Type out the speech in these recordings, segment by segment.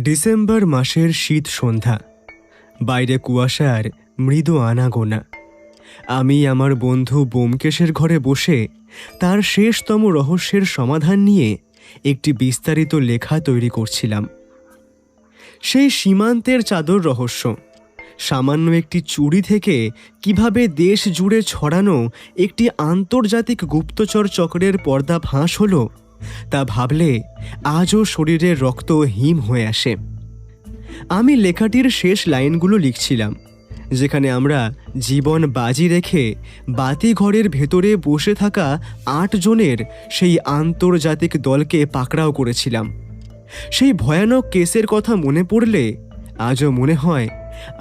December মাসের শীত সন্ধ্যা, বাইরে কুয়াশার মৃদু আনাগোনা। আমি আমার বন্ধু ব্যোমকেশের ঘরে বসে তার শেষতম রহস্যের সমাধান নিয়ে একটি বিস্তারিত লেখা তৈরি করছিলাম। সেই সীমান্তের চাদর রহস্য, সামান্য একটি চুরি থেকে কিভাবে দেশ জুড়ে ছড়ানো একটি আন্তর্জাতিক গুপ্তচর চক্রের পর্দা ফাঁস হলো, তা ভাবলে আজও শরীরের রক্ত হিম হয়ে আসে। আমি লেখাটির শেষ লাইনগুলো লিখছিলাম, যেখানে আমরা জীবন বাজি রেখে বাতিঘরের ভেতরে বসে থাকা ৮ জনের সেই আন্তর্জাতিক দলকে পাকড়াও করেছিলাম। সেই ভয়ানক কেসের কথা মনে পড়লে আজও মনে হয়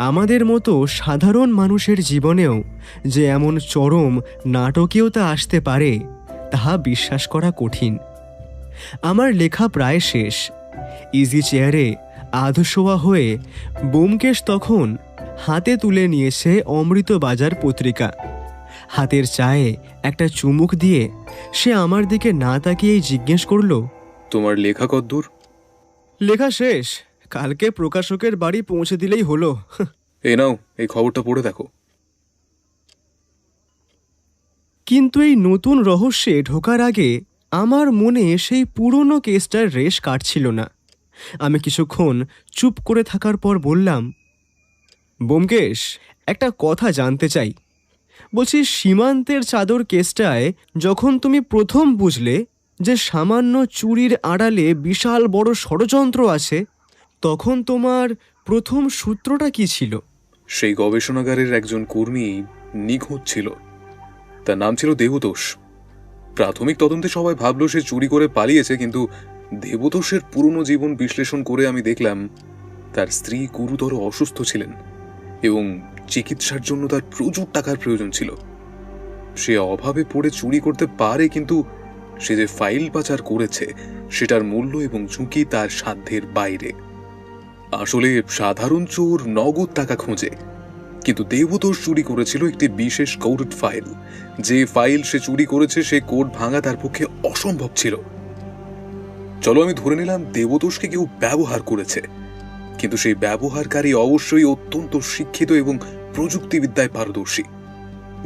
আমাদের মতো সাধারণ মানুষের জীবনেও যে এমন চরম নাটকীয়তা আসতে পারে, তাহা বিশ্বাস করা কঠিন। আমার লেখা প্রায় শেষ। ইজি চেয়ারে আধশোয়া হয়ে ব্যোমকেশ তখন হাতে তুলে নিয়েছে অমৃতবাজার পত্রিকা। হাতের চায়ে একটা চুমুক দিয়ে সে আমার দিকে না তাকিয়েই জিজ্ঞেস করল, তোমার লেখা কদ্দূর? লেখা শেষ, কালকে প্রকাশকের বাড়ি পৌঁছে দিলেই হলো। এই নাও, এই খবরটা পড়ে দেখো। কিন্তু এই নতুন রহস্যে ঢোকার আগে আমার মনে সেই পুরনো কেসটার রেশ কাটছিল না। আমি কিছুক্ষণ চুপ করে থাকার পর বললাম, ব্যোমকেশ, একটা কথা জানতে চাই। বলছি, সীমান্তের চাদর কেসটায় যখন তুমি প্রথম বুঝলে যে সামান্য চুরির আড়ালে বিশাল বড় ষড়যন্ত্র আছে, তখন তোমার প্রথম সূত্রটা কি ছিল? সেই গবেষণাগারের একজন কর্মী নিখোঁজ ছিল। তার নাম ছিল দেবতোষ। প্রাথমিক তদন্তে সবাই ভাবল সে চুরি করে পালিয়েছে, কিন্তু দেবতোষের পুরনো জীবন বিশ্লেষণ করে আমি দেখলাম তার স্ত্রী গুরুতর অসুস্থ ছিলেন এবং চিকিৎসার জন্য তার প্রচুর টাকার প্রয়োজন ছিল। সে অভাবে পড়ে চুরি করতে পারে, কিন্তু সে যে ফাইল পাচার করেছে সেটার মূল্য এবং ঝুঁকি তার সাধ্যের বাইরে। আসলে সাধারণ চোর নগদ টাকা খোঁজে, কিন্তু দেবতোষ চুরি করেছিল একটি বিশেষ কোডেড ফাইল। যে ফাইল সে চুরি করেছে সে কোড ভাঙা তার পক্ষে অসম্ভব ছিল। চলো আমি ধরে নিলাম দেবতোষকে কেউ ব্যবহার করেছে, কিন্তু সেই ব্যবহারকারী অবশ্যই অত্যন্ত শিক্ষিত এবং প্রযুক্তিবিদ্যায় পারদর্শী।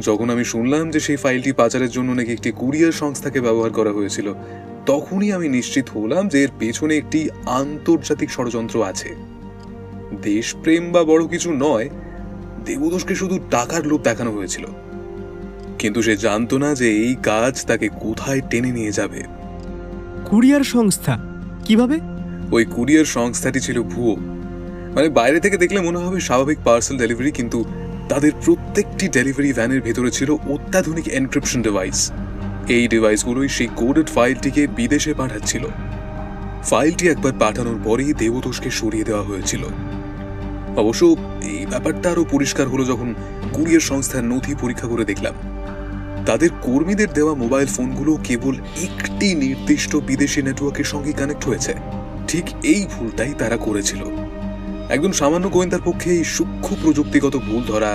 যখন আমি শুনলাম যে সেই ফাইলটি পাচারের জন্য নাকি একটি কুরিয়ার সংস্থাকে ব্যবহার করা হয়েছিল, তখনই আমি নিশ্চিত হলাম যে এর পেছনে একটি আন্তর্জাতিক ষড়যন্ত্র আছে। দেশপ্রেম বা বড় কিছু নয়, দেবতোষকে শুধু টাকার লোভ দেখানো হয়েছিল, কিন্তু সে জানতো না যে এই কাজ তাকে কোথায় টেনে নিয়ে যাবে। কুরিয়ার সংস্থা? কিভাবে? ওই কুরিয়ার সংস্থাটি ছিল ভুয়ো। মানে বাইরে থেকে দেখলে মনে হবে স্বাভাবিক পার্সেল ডেলিভারি, কিন্তু তাদের প্রত্যেকটি ডেলিভারি ভ্যানের ভেতরে ছিল অত্যাধুনিক এনক্রিপশন ডিভাইস। এই ডিভাইসগুলোই সেই কোডেড ফাইলটিকে বিদেশে পাঠাচ্ছিল। ফাইলটি একবার পাঠানোর পরেই দেবতোষকে সরিয়ে দেওয়া হয়েছিল। অবশ্য এই ব্যাপারটা আরো পরিষ্কার হলো যখন কুরিয়ার সংস্থার নথি পরীক্ষা করে দেখলাম তাদের কর্মীদের দেওয়া মোবাইল ফোনগুলো কেবল একটি নির্দিষ্ট বিদেশি নেটওয়ার্কের সঙ্গে কানেক্ট হয়েছে। ঠিক এই ভুলটাই তারা করেছিল। একজন সামান্য গোয়েন্দার পক্ষে এই সূক্ষ্ম প্রযুক্তিগত ভুল ধরা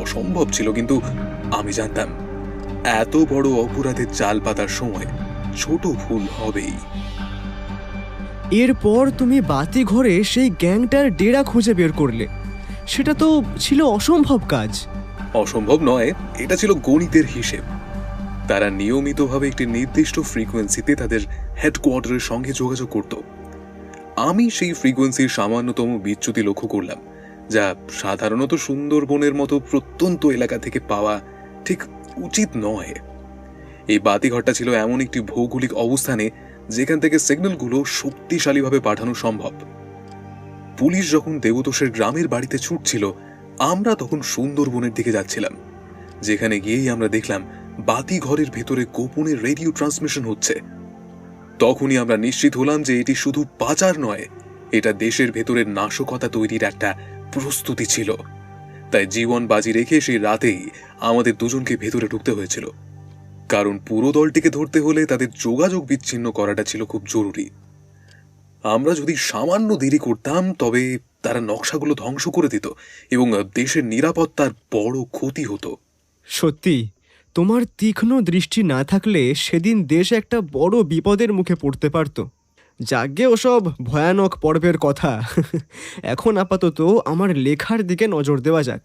অসম্ভব ছিল, কিন্তু আমি জানতাম এত বড় অপরাধের জাল পাতার সময় ছোট ভুল হবেই। এরপর তুমি বাতি ঘরে সেই গ্যাংটার ডেরা খুঁজে বের করলে। সেটা তো ছিল অসম্ভব কাজ। অসম্ভব নয়, এটা ছিল গণিতের হিসেব। তারা নিয়মিতভাবে একটি নির্দিষ্ট ফ্রিকোয়েন্সিতে তাদের হেডকোয়ার্টারের সঙ্গে যোগাযোগ করত। আমি সেই ফ্রিকোয়েন্সির সামান্যতম বিচ্যুতি লক্ষ্য করলাম, যা সাধারণত সুন্দরবনের মতো প্রত্যন্ত এলাকা থেকে পাওয়া ঠিক উচিত নয়। এই বাতিঘরটা ছিল এমন একটি ভৌগোলিক অবস্থানে যেখান থেকে সিগন্যালগুলো শক্তিশালীভাবে পাঠানো সম্ভব। পুলিশ যখন দেবতোষের গ্রামের বাড়িতে ছুটছিল, আমরা তখন সুন্দরবনের দিকে যাচ্ছিলাম, যেখানে গিয়েই আমরা দেখলাম বাতিঘরের ভেতরে গোপনে রেডিও ট্রান্সমিশন হচ্ছে। তখনই আমরা নিশ্চিত হলাম যে এটি শুধু পাচার নয়, এটা দেশের ভেতরে নাশকতা তৈরির একটা প্রস্তুতি ছিল। তাই জীবন বাজি রেখে সেই রাতেই আমাদের দুজনকে ভেতরে ঢুকতে হয়েছিল, কারণ পুরো দলটিকে ধরতে হলে তাদের যোগাযোগ বিচ্ছিন্ন করাটা ছিল খুব জরুরি। আমরা যদি সামান্য দেরি করতাম তবে তারা নকশাগুলো ধ্বংস করে দিত এবং দেশের নিরাপত্তার বড় ক্ষতি হতো। সত্যি, তোমার তীক্ষ্ণ দৃষ্টি না থাকলে সেদিন দেশ একটা বড় বিপদের মুখে পড়তে পারত। যাগ্গে ওসব ভয়ানক পর্বের কথা। এখন আপাতত আমার লেখার দিকে নজর দেওয়া যাক।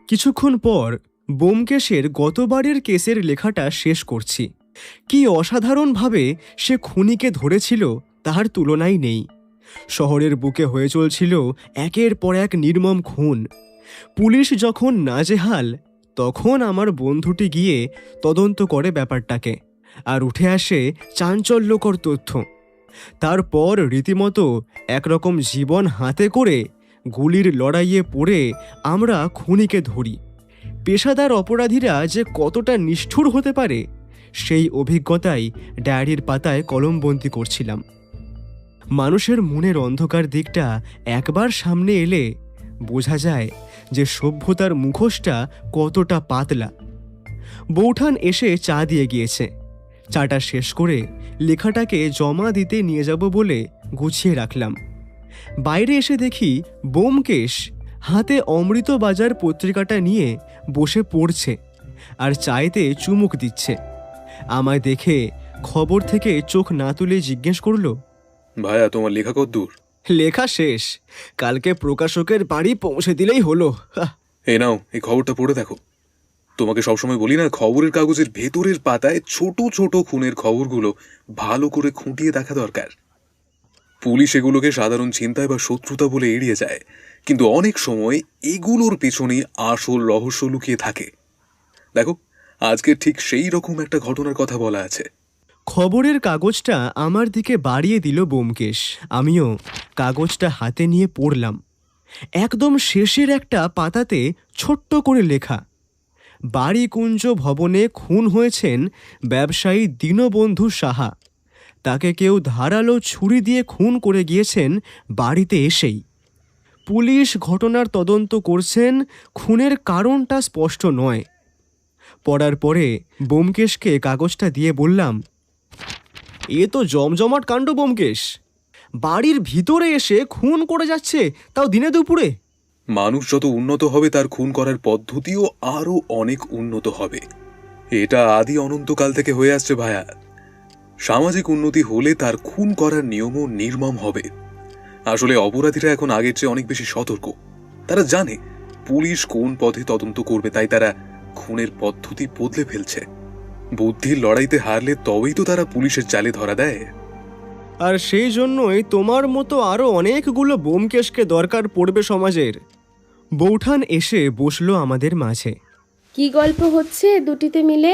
কিছুক্ষণ পর ব্যোমকেশের গতবারের কেসের লেখাটা শেষ করছি। কি অসাধারণভাবে সে খুনিকে ধরেছিল তার তুলনাই নেই। শহরের বুকে হয়ে চলছিল একের পর এক নির্মম খুন। পুলিশ যখন নাজেহাল, তখন আমার বন্ধুটি গিয়ে তদন্ত করে ব্যাপারটাকে, আর উঠে আসে চাঞ্চল্যকর তথ্য। তারপর রীতিমতো একরকম জীবন হাতে করে গুলির লড়াইয়ে পড়ে আমরা খুনিকে ধরি। পেশাদার অপরাধীরা যে কতটা নিষ্ঠুর হতে পারে সেই অভিজ্ঞতাই ডায়েরির পাতায় কলমবন্দি করছিলাম। মানুষের মনের অন্ধকার দিকটা একবার সামনে এলে বোঝা যায় যে সভ্যতার মুখোশটা কতটা পাতলা। বৌঠান এসে চা দিয়ে গিয়েছে। চাটা শেষ করে লেখাটাকে জমা দিতে নিয়ে যাব বলে গুছিয়ে রাখলাম। বাইরে এসে দেখি ব্যোমকেশ হাতে অমৃতবাজার পত্রিকাটা নিয়ে বসে পড়ছে আর চায়েতে চুমুক দিচ্ছে। আমায় দেখে খবর থেকে চোখ না তুলে জিজ্ঞেস করলো, ভাইয়া, তোমার লেখা কদ্দূর? লেখা শেষ, কালকে প্রকাশকের বাড়ি পৌঁছে দিলেই হলো। এই নাও, এই খবরটা পড়ে দেখো। তোমাকে সবসময় বলি না, খবরের কাগজের ভেতরের পাতায় ছোট ছোট খুনের খবরগুলো ভালো করে খুঁটিয়ে দেখা দরকার। পুলিশ এগুলোকে সাধারণ ছিনতাই বা শত্রুতা বলে এড়িয়ে যায়, কিন্তু অনেক সময় এগুলোর পেছনে আসল রহস্য লুকিয়ে থাকে। দেখো, আজকে ঠিক সেই রকম একটা ঘটনার কথা বলা আছে। খবরের কাগজটা আমার দিকে বাড়িয়ে দিল ব্যোমকেশ। আমিও কাগজটা হাতে নিয়ে পড়লাম। একদম শেষের একটা পাতাতে ছোট্ট করে লেখা, বাড়িকুঞ্জ ভবনে খুন হয়েছেন ব্যবসায়ী দীনবন্ধু সাহা। তাকে কেউ ধারালো ছুরি দিয়ে খুন করে গিয়েছেন বাড়িতে এসেই। পুলিশ ঘটনার তদন্ত করছেন, খুনের কারণটা স্পষ্ট নয়। পড়ার পরে ব্যোমকেশকে কাগজটা দিয়ে বললাম, এ তো জমজমাট কাণ্ড ব্যোমকেশ। বাড়ির ভিতরে এসে খুন করে যাচ্ছে, তাও দিনে দুপুরে। মানুষ যত উন্নত হবে তার খুন করার পদ্ধতিও আরো অনেক উন্নত হবে। এটা আদি অনন্তকাল থেকে হয়ে আসছে ভাইয়া। সামাজিক উন্নতি হলে তার খুন করার নিয়মও নির্মম হবে। আসলে অপরাধীরা এখন আগের চেয়ে অনেক বেশি সতর্ক। তারা জানে পুলিশ কোন পথে তদন্ত করবে, তাই তারা খুনের পদ্ধতি বদলে ফেলছে। বুদ্ধির লড়াইতে হারলে তবেই তো তারা পুলিশের জালে ধরা দেয়। আর সেই জন্যই তোমার মতো আরও অনেকগুলো ব্যোমকেশকে দরকার পড়বে সমাজের। বৌঠান এসে বসলো আমাদের মাঝে। কি গল্প হচ্ছে দুটিতে মিলে?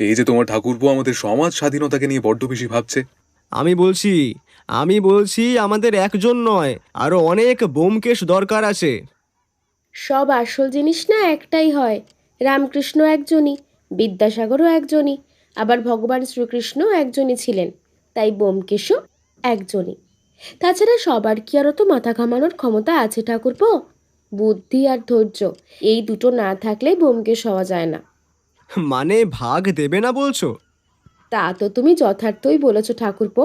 এই যে তোমার ঠাকুরপো আমাদের সমাজ স্বাধীনতাকে নিয়ে বড্ড বেশি ভাবছে। আমি বলছি আমাদের একজন নয়, আরও অনেক ব্যোমকেশ দরকার আছে। সব আসল জিনিস না একটাই হয়। রামকৃষ্ণ একজনই, বিদ্যাসাগরও একজনই, আবার ভগবান শ্রীকৃষ্ণও একজনই ছিলেন, তাই ব্যোমকেশও একজনই। তাছাড়া সবার কি আর তো মাথা ঘামানোর ক্ষমতা আছে ঠাকুরপো? বুদ্ধি আর ধৈর্য, এই দুটো না থাকলে ব্যোমকেশ হওয়া যায় না। মানে ভাগ দেবে না বলছো? তা তো তুমি যথার্থই বলেছ ঠাকুরপো।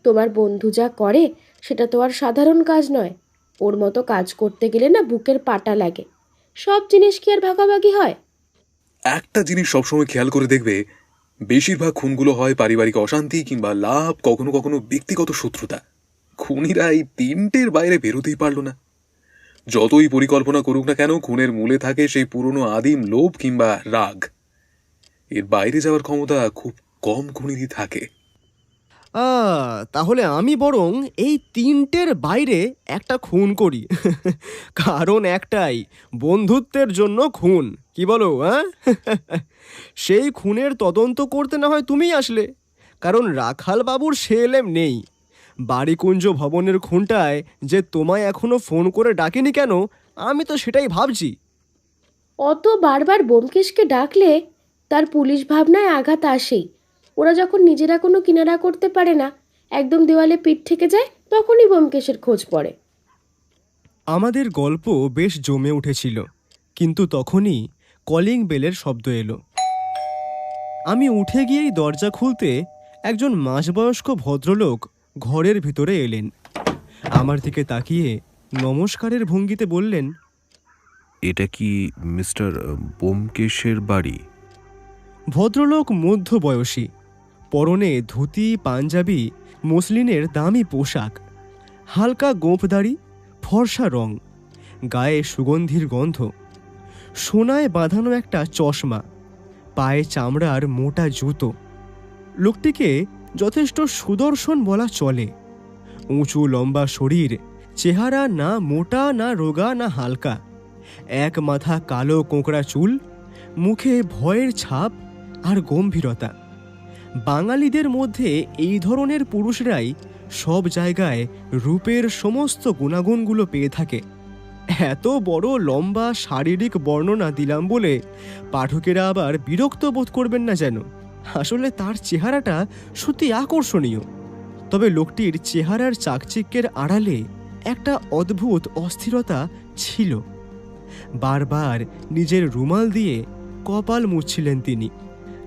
তোমার বন্ধু যা করে সেটা তো আর সাধারণ কাজ নয়। ওর মতো কাজ করতে গেলে না বুকের পাটা লাগে। সব জিনিস কি আর ভাগাভাগি হয়? একটা জিনিস সবসময় খেয়াল করে দেখবে, বেশিরভাগ খুনগুলো হয় পারিবারিক অশান্তি কিংবা লাভ, কখনো কখনো ব্যক্তিগত শত্রুতা। খুনিরা এই তিনটের বাইরে বেরোতেই পারল না। যতই পরিকল্পনা করুক না কেন, খুনের মূলে থাকে সেই পুরনো আদিম লোভ কিংবা রাগ। এর বাইরে যাওয়ার ক্ষমতা খুব কম খুনিরই থাকে। তাহলে আমি বরং এই তিনটের বাইরে একটা খুন করি। কারণ একটাই, বন্ধুত্বের জন্য খুন। কি বলো, হ্যাঁ? সেই খুনের তদন্ত করতে না হয় তুমিই আসলে, কারণ রাখাল বাবুর সে এলেম নেই। বাড়িকুঞ্জ ভবনের খুনটায় যে তোমায় এখনো ফোন করে ডাকেনি কেন, আমি তো সেটাই ভাবছি। অত বারবার ব্যোমকেশকে ডাকলে তার পুলিশ ভাবনায় আঘাত আসেই। ওরা যখন নিজেরা কোনো কিনারা করতে পারে না, একদম দেওয়ালে পিঠ থেকে যায়, তখনই ব্যোমকেশের খোঁজ পড়ে। আমাদের গল্প বেশ জমে উঠেছিল, কিন্তু তখনই কলিং বেলের শব্দ এলো। আমি উঠে গিয়েই দরজা খুলতে একজন মাঝবয়স্ক ভদ্রলোক ঘরের ভিতরে এলেন। আমার দিকে তাকিয়ে নমস্কারের ভঙ্গিতে বললেন, এটা কি মিস্টার ব্যোমকেশের বাড়ি? ভদ্রলোক মধ্যবয়সী, পরনে ধুতি, পাঞ্জাবি, মসলিনের দামি পোশাক, হালকা গোঁফদাড়ি, ফর্সা রং, গায়ে সুগন্ধির গন্ধ, সোনায় বাঁধানো একটা চশমা, পায়ে চামড়ার মোটা জুতো। লোকটিকে যথেষ্ট সুদর্শন বলা চলে। উঁচু লম্বা শরীর, চেহারা না মোটা না রোগা না হালকা, এক মাথা কালো কোঁকড়া চুল, মুখে ভয়ের ছাপ আর গম্ভীরতা। বাঙালিদের মধ্যে এই ধরনের পুরুষরাই সব জায়গায় রূপের সমস্ত গুণাগুণগুলো পেয়ে থাকে। এত বড় লম্বা শারীরিক বর্ণনা দিলাম বলে পাঠকেরা আবার বিরক্ত বোধ করবেন না যেন। আসলে তার চেহারাটা সত্যি আকর্ষণীয়, তবে লোকটির চেহারার চাকচিক্যের আড়ালে একটা অদ্ভুত অস্থিরতা ছিল। বারবার নিজের রুমাল দিয়ে কপাল মুছছিলেন তিনি,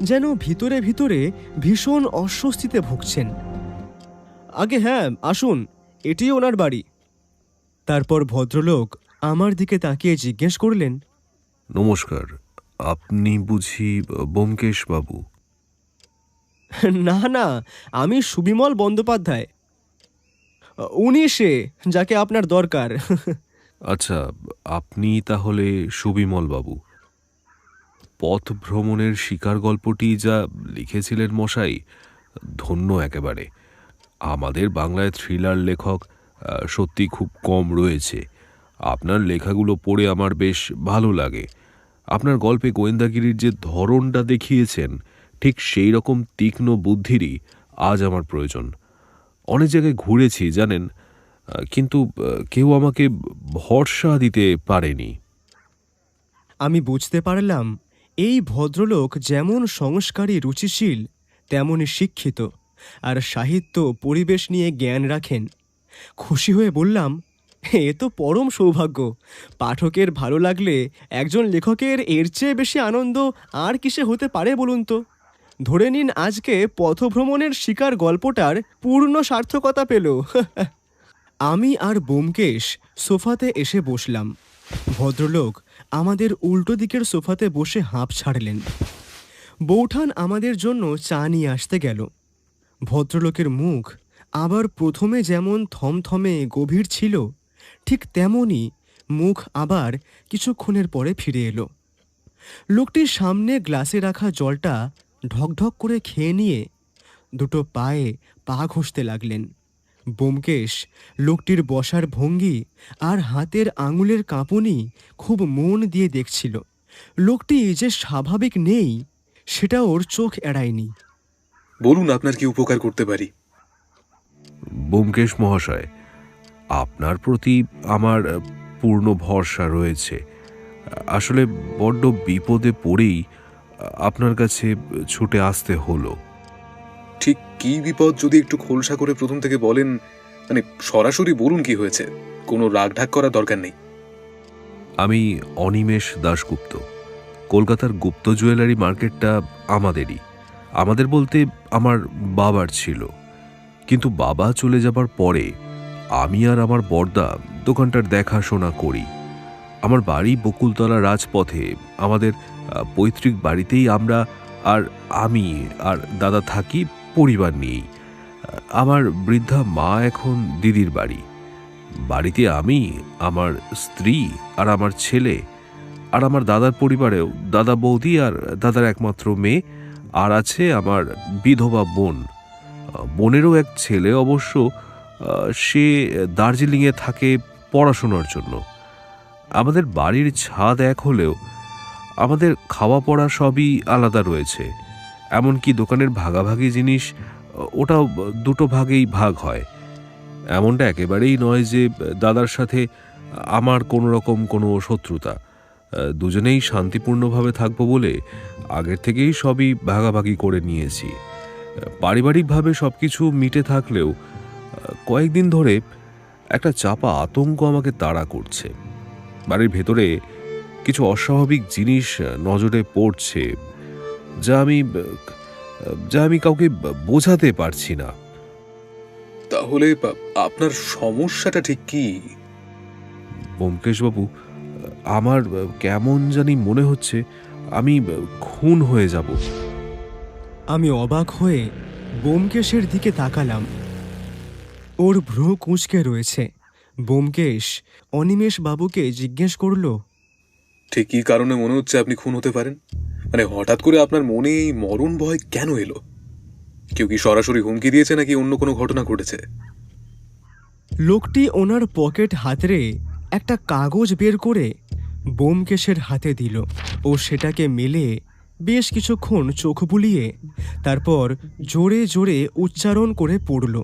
যেন ভিতরে ভিতরে ভীষণ অস্বস্তিতে ভুগছেন। আগে হ্যাঁ, আসুন, এটি ওনার বাড়ি। তারপর ভদ্রলোক আমার দিকে তাকিয়ে জিজ্ঞেস করলেন, নমস্কার, আপনি বুঝি ব্যোমকেশ বাবু? না না, আমি সুবিমল বন্দ্যোপাধ্যায়। উনি সে যাকে আপনার দরকার। আচ্ছা, আপনি তাহলে সুবিমল বাবু। পথ ভ্রমণের শিকার গল্পটি যা লিখেছিলেন মশাই, ধন্য একেবারে। আমাদের বাংলায় থ্রিলার লেখক সত্যি খুব কম রয়েছে। আপনার লেখাগুলো পড়ে আমার বেশ ভালো লাগে। আপনার গল্পে গোয়েন্দাগিরির যে ধরনটা দেখিয়েছেন, ঠিক সেই রকম তীক্ষ্ণ বুদ্ধিরই আজ আমার প্রয়োজন। অনেক জায়গায় ঘুরেছি জানেন, কিন্তু কেউ আমাকে ভরসা দিতে পারেনি। আমি বুঝতে পারলাম এই ভদ্রলোক যেমন সংস্কারী রুচিশীল, তেমনই শিক্ষিত, আর সাহিত্য পরিবেশ নিয়ে জ্ঞান রাখেন। খুশি হয়ে বললাম, এ তো পরম সৌভাগ্য। পাঠকের ভালো লাগলে একজন লেখকের এর চেয়ে বেশি আনন্দ আর কিসে হতে পারে বলুন তো। ধরে নিন আজকে পথভ্রমণের শিকার গল্পটার পূর্ণ সার্থকতা পেল। আমি আর ব্যোমকেশ সোফাতে এসে বসলাম। ভদ্রলোক আমাদের উল্টো দিকের সোফাতে বসে হাঁপ ছাড়লেন। বৌঠান আমাদের জন্য চা নিয়ে আসতে গেল। ভদ্রলোকের মুখ আবার প্রথমে যেমন থমথমে গভীর ছিল, ঠিক তেমনই মুখ আবার কিছুক্ষণের পরে ফিরে এলো। লোকটির সামনে গ্লাসে রাখা জলটা ঢকঢক করে খেয়ে নিয়ে দুটো পায়ে পা ঘষতে লাগলেন। ব্যোমকেশ লোকটির বসার ভঙ্গি আর হাতের আঙুলের কাঁপুনি খুব মন দিয়ে দেখছিল। লোকটি যে স্বাভাবিক নেই সেটা ওর চোখ এড়ায়নি। বলুন, আপনার কি উপকার করতে পারি? ব্যোমকেশ মহাশয়, আপনার প্রতি আমার পূর্ণ ভরসা রয়েছে। আসলে বড্ড বিপদে পড়েই আপনার কাছে ছুটে আসতে হলো। ঠিক কি বিপদ যদি একটু খোলসা করে প্রথম থেকে বলেন, মানে সরাসরি বলুন কি হয়েছে, কোনো রাগ ঢাক করার দরকার নেই। আমি অনিমেষ দাশগুপ্ত। কলকাতার গুপ্ত জুয়েলারি মার্কেটটা আমাদেরই। আমাদের বলতে আমার বাবার ছিল, কিন্তু বাবা চলে যাবার পরে আমি আর আমার বড়দা দোকানটার দেখাশোনা করি। আমার বাড়ি বকুলতলা রাজপথে। আমাদের পৈতৃক বাড়িতেই আমরা আর আমি আর দাদা থাকি পরিবার নিয়েই। আমার বৃদ্ধা মা এখন দিদির বাড়ি। বাড়িতে আমি, আমার স্ত্রী আর আমার ছেলে, আর আমার দাদার পরিবারেও দাদা বৌদি আর দাদার একমাত্র মেয়ে, আর আছে আমার বিধবা বোন। বোনেরও এক ছেলে, অবশ্য সে দার্জিলিংয়ে থাকে পড়াশোনার জন্য। আমাদের বাড়ির ছাদ এক হলেও আমাদের খাওয়া পড়া সবই আলাদা রয়েছে। এমনকি দোকানের ভাগাভাগি জিনিস, ওটাও দুটো ভাগেই ভাগ হয়। এমনটা একেবারেই নয় যে দাদার সাথে আমার কোনো রকম কোনো শত্রুতা। দুজনেই শান্তিপূর্ণভাবে থাকবো বলে আগের থেকেই সবই ভাগাভাগি করে নিয়েছি। পারিবারিকভাবে সব কিছু মিটে থাকলেও কয়েকদিন ধরে একটা চাপা আতঙ্ক আমাকে তাড়া করছে। বাড়ির ভেতরে কিছু অস্বাভাবিক জিনিস নজরে পড়ছে, যা আমি কাউকে বোঝাতে পারছি না। তাহলে আপনার সমস্যাটা ঠিক কি? ব্যোমকেশবাবু, আমার কেমন জানি মনে হচ্ছে আমি খুন হয়ে যাব। আমি অবাক হয়ে ব্যোমকেশের দিকে তাকালাম। ওর ভ্রু কুঁচকে রয়েছে। ব্যোমকেশ অনিমেষ বাবুকে জিজ্ঞেস করল, ঠিক কী কারণে মনে হচ্ছে আপনি খুন হতে পারেন? মানে হঠাৎ করে আপনার মনে এই মরণ ভয় কেন এলো? কেউ কি সরাসরি হুমকি দিয়েছে নাকি অন্য কোনো ঘটনা ঘটেছে? লোকটি ওনার পকেট হাতড়ে একটা কাগজ বের করে ব্যোমকেশের হাতে দিল। ও সেটাকে মেলে বেশ কিছুক্ষণ চোখ বুলিয়ে তারপর জোরে জোরে উচ্চারণ করে পড়ল,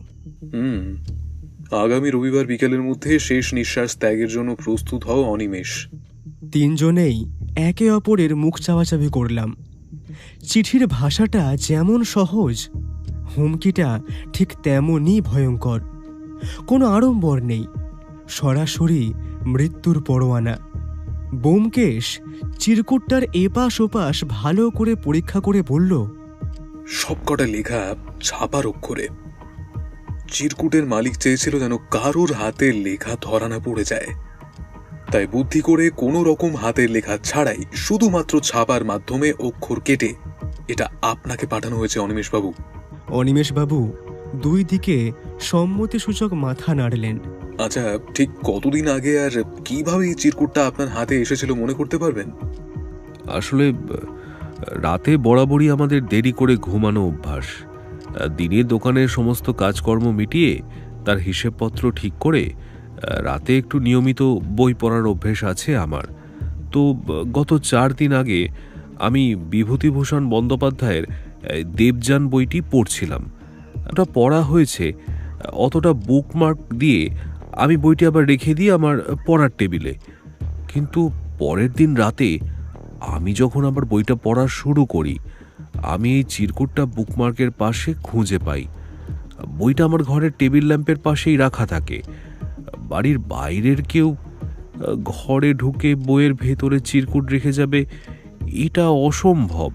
আগামী রবিবার বিকেলের মধ্যে শেষ নিঃশ্বাস ত্যাগের জন্য প্রস্তুত হও অনিমেষ। তিনজনেই একে অপরের মুখ চাওয়াচাবি করলাম। চিঠির ভাষাটা যেমন সহজ, হুমকিটা ঠিক তেমনই ভয়ঙ্কর। কোনো আড়ম্বর নেই, সরাসরি মৃত্যুর পরোয়ানা। ব্যোমকেশ চিরকুটটার এপাশ ওপাশ ভালো করে পরীক্ষা করে বলল, সবকটা লেখা ছাপার অক্ষরে। চিরকুটের মালিক চেয়েছিল যেন কারোর হাতের লেখা ধরা না পড়ে যায়, তাই বুদ্ধি করে কোনো রকম হাতের লেখা ছাড়াই শুধুমাত্র ছাপার মাধ্যমে অক্ষর কেটে এটা আপনাকে পাঠানো হয়েছে অনিমেষবাবু। অনিমেষবাবু দুই দিকে সম্মতিসূচক মাথা নাড়লেন। আচ্ছা, ঠিক কতদিন আগে আর কিভাবে এই চিরকুটটা আপনার হাতে এসেছিল মনে করতে পারবেন? আসলে রাতে বরাবরই আমাদের দেরি করে ঘুমানো অভ্যাস। দিনে দোকানের সমস্ত কাজকর্ম মিটিয়ে তার হিসেবপত্র ঠিক করে রাতে একটু নিয়মিত বই পড়ার অভ্যেস আছে আমার। তো গত 4 দিন আগে আমি বিভূতিভূষণ বন্দ্যোপাধ্যায়ের দেবযান বইটি পড়ছিলাম। ওটা পড়া হয়েছে, অতটা বুকমার্ক দিয়ে আমি বইটি আবার রেখে দিই আমার পড়ার টেবিলে। কিন্তু পরের দিন রাতে আমি যখন আবার বইটা পড়া শুরু করি, আমি এই চিরকুটটা বুকমার্কের পাশে খুঁজে পাই। বইটা আমার ঘরের টেবিল ল্যাম্পের পাশেই রাখা থাকে। বাড়ির বাইরের কেউ ঘরে ঢুকে বইয়ের ভেতরে চিরকুট রেখে যাবে, এটা অসম্ভব।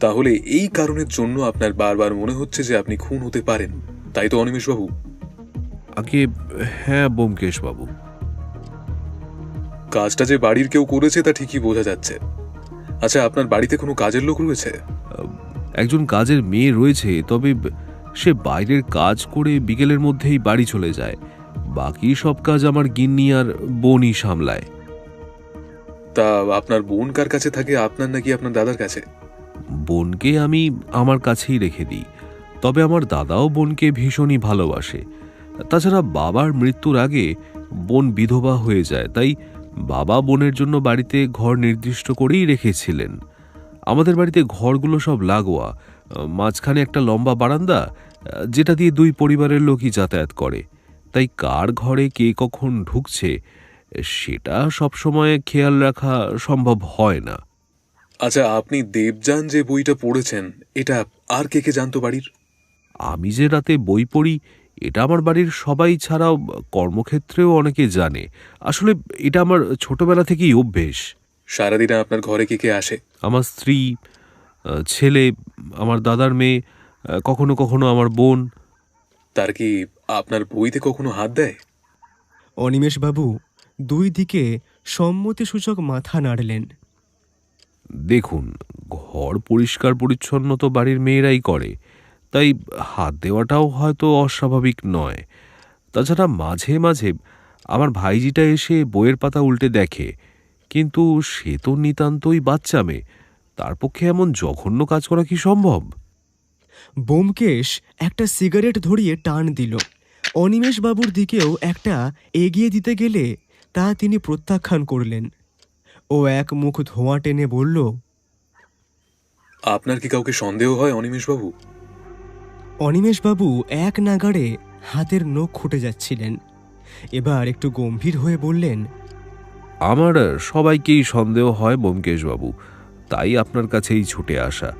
তাহলে এই কারণের জন্য আপনার বারবার মনে হচ্ছে যে আপনি খুন হতে পারেন, তাই তো অনিমেষবাবু? আগে হ্যাঁ ব্যোমকেশ বাবু। কাজটা যে বাড়ির কেউ করেছে তা ঠিকই বোঝা যাচ্ছে। আচ্ছা, আপনার বাড়িতে কোনো কাজের লোক রয়েছে? একজন কাজের মেয়ে রয়েছে, তবে সে বাইরের কাজ করে বিকেলের মধ্যেই বাড়ি চলে যায়। বাকি সব কাজ আমার গিন্নি আর বোনই সামলায়। তা আপনার বোন কার কাছে থাকে, আপনার নাকি আপনার দাদার কাছে? বোনকে আমি আমার কাছেই রেখে দিই, তবে আমার দাদাও বোনকে ভীষণই ভালোবাসে। তাছাড়া বাবার মৃত্যুর আগে বোন বিধবা হয়ে যায়, তাই বাবা বোনের জন্য বাড়িতে ঘর নির্দিষ্ট করেই রেখেছিলেন। আমাদের বাড়িতে ঘরগুলো সব লাগোয়া, মাঝখানে একটা লম্বা বারান্দা, যেটা দিয়ে দুই পরিবারের লোকই যাতায়াত করে। তাই কার ঘরে কে কখন ঢুকছে সেটা সবসময় খেয়াল রাখা সম্ভব হয় না। আচ্ছা, আপনি দেবযান যে বইটা পড়েছেন এটা আর কে কে জানতো বাড়ির? আমি যে রাতে বই পড়ি এটা আমার বাড়ির সবাই ছাড়াও কর্মক্ষেত্রেও অনেকে জানে। আসলে এটা আমার ছোটবেলা থেকেই অভ্যেস। সারাদিনে আপনার ঘরে কে কে আসে? আমার স্ত্রী, ছেলে, আমার দাদার মেয়ে, কখনো কখনো আমার বোন। তার কি আপনার বইতে কখনো হাত দেয়? অনিমেষবাবু দুই দিকে সম্মতিসূচক মাথা নাড়লেন। দেখুন, ঘর পরিষ্কার পরিচ্ছন্ন তো বাড়ির মেয়েরাই করে, তাই হাত দেওয়াটাও হয়তো অস্বাভাবিক নয়। তাছাড়া মাঝে মাঝে আমার ভাইজিটা এসে বইয়ের পাতা উল্টে দেখে, কিন্তু সে তো নিতান্তই বাচ্চা মেয়ে, তার পক্ষে এমন জঘন্য কাজ করা কি সম্ভব? ব্যোমকেশ একটা সিগারেট ধরিয়ে টান দিল। অনিমেষবাবুর দিকেও একটা এগিয়ে দিতে গেলে তা তিনি প্রত্যাখ্যান করলেন। ও এক মুখ ধোঁয়া টেনে বলল, আপনার কি কাউকে সন্দেহ হয় অনিমেষবাবু? অনিমেষবাবু এক নাগাড়ে হাতের নখ খুঁটে যাচ্ছিলেন। এবার একটু গম্ভীর হয়ে বললেন, আমার সবাইকেই সন্দেহ হয় ব্যোমকেশবাবু, তাই আপনার কাছেই ছুটে আসা।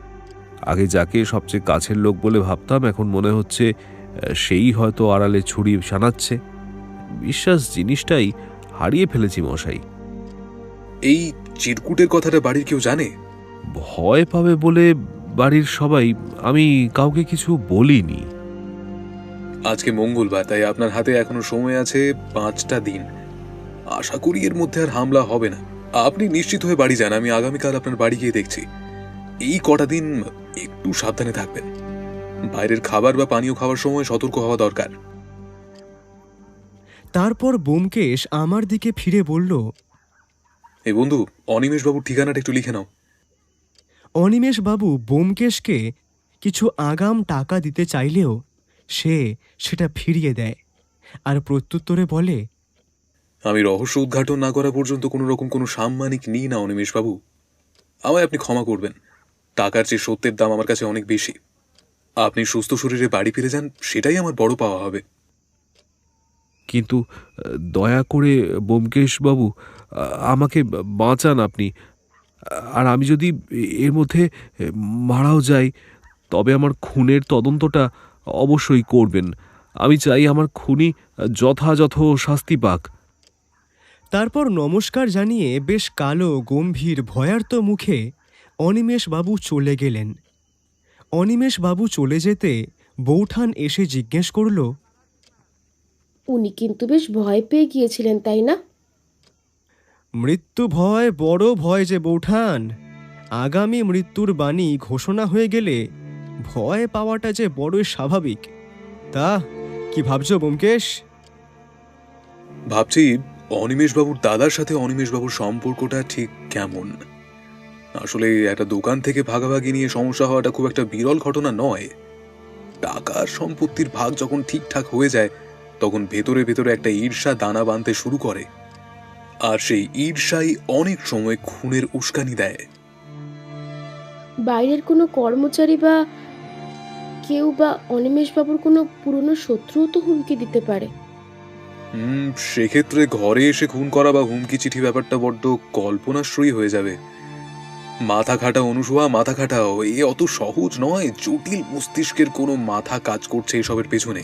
আগে যাকে সবচেয়ে কাছের লোক বলে ভাবতাম, এখন মনে হচ্ছে সেই হয়তো আড়ালে ছুরি সানাচ্ছে। বিশ্বাস জিনিসটাই হারিয়ে ফেলেছি মশাই। এই চিরকুটের কথাটা বাড়ির কেউ জানে? ভয় পাবে বলে বাড়ির সবাই, আমি কাউকে কিছু বলিনি। আজকে মঙ্গলবার, তাই আপনার হাতে এখনো সময় আছে 5টা দিন। আশা করি এর মধ্যে আর হামলা হবে না। আপনি নিশ্চিত হয়ে বাড়ি যান, আমি আগামীকাল আপনার বাড়ি গিয়ে দেখছি। এই কটা দিন একটু সাবধানে থাকবেন। বাইরের খাবার বা পানীয় খাওয়ার সময় সতর্ক হওয়া দরকার। তারপর ব্যোমকেশ আমার দিকে ফিরে বলল, এই বন্ধু, অনিমেষ বাবুর ঠিকানাটা একটু লিখে নাও। অনিমেষবাবু ব্যোমকেশকে কিছু আগাম টাকা দিতে চাইলেও সে সেটা ফিরিয়ে দেয় আর প্রত্যুত্তরে বলে, আমি রহস্য উদ্ঘাটন না করা পর্যন্ত কোনো রকম কোনো সাম্মানিক নিই না অনিমেষ বাবু। আমায় আপনি ক্ষমা করবেন, টাকার চেয়ে সত্যের দাম আমার কাছে অনেক বেশি। আপনি সুস্থ শরীরে বাড়ি ফিরে যান, সেটাই আমার বড় পাওয়া হবে। কিন্তু দয়া করে ব্যোমকেশবাবু, আমাকে বাঁচান আপনি। আর আমি যদি এর মধ্যে মারাও যাই, তবে আমার খুনের তদন্তটা অবশ্যই করবেন। আমি চাই আমার খুনি যথাযথ শাস্তি পাক। তারপর নমস্কার জানিয়ে বেশ কালো গম্ভীর ভয়ার্ত মুখে অনিমেষবাবু চলে গেলেন। অনিমেষবাবু চলে যেতে বৌঠান এসে জিজ্ঞেস করল, উনি কিন্তু বেশ ভয় পেয়ে গিয়েছিলেন, তাই না? মৃত্যু ভয় বড় ভয় যে বৌঠান। আগামী মৃত্যুর বাণী ঘোষণা হয়ে গেলে ভয় পাওয়াটা যে বড়ই স্বাভাবিক। তা কি ভাবছো ব্যোমকেশ? ভাবছি অনিমেষ বাবুর দাদার সাথে অনিমেষ বাবুর সম্পর্কটা ঠিক কেমন। আসলে একটা দোকান থেকে ভাগাভাগি নিয়ে সমস্যা হওয়াটা খুব একটা বিরল ঘটনা নয়। টাকার সম্পত্তির ভাগ যখন ঠিকঠাক হয়ে যায়, তখন ভেতরে ভেতরে একটা ঈর্ষা দানা বাঁধতে শুরু করে, আর সেই ঈর্ষাই অনেক সময় খুনের উস্কানি দেয়। বাইরের কোনো কর্মচারী বা কেউ বা অনিমেষবাবুর কোনো পুরনো শত্রুও তো হুমকি দিতে পারে। সেক্ষেত্রে ঘরে এসে খুন করা বা হুমকি চিঠি ব্যাপারটা বড্ড কল্পনাশ্রয়ী হয়ে যাবে। মাথা খাটা অনুসোয়া, মাথা খাটাও, এ অত সহজ নয়। জটিল মস্তিষ্কের কোনো মাথা কাজ করছে এসবের পেছনে।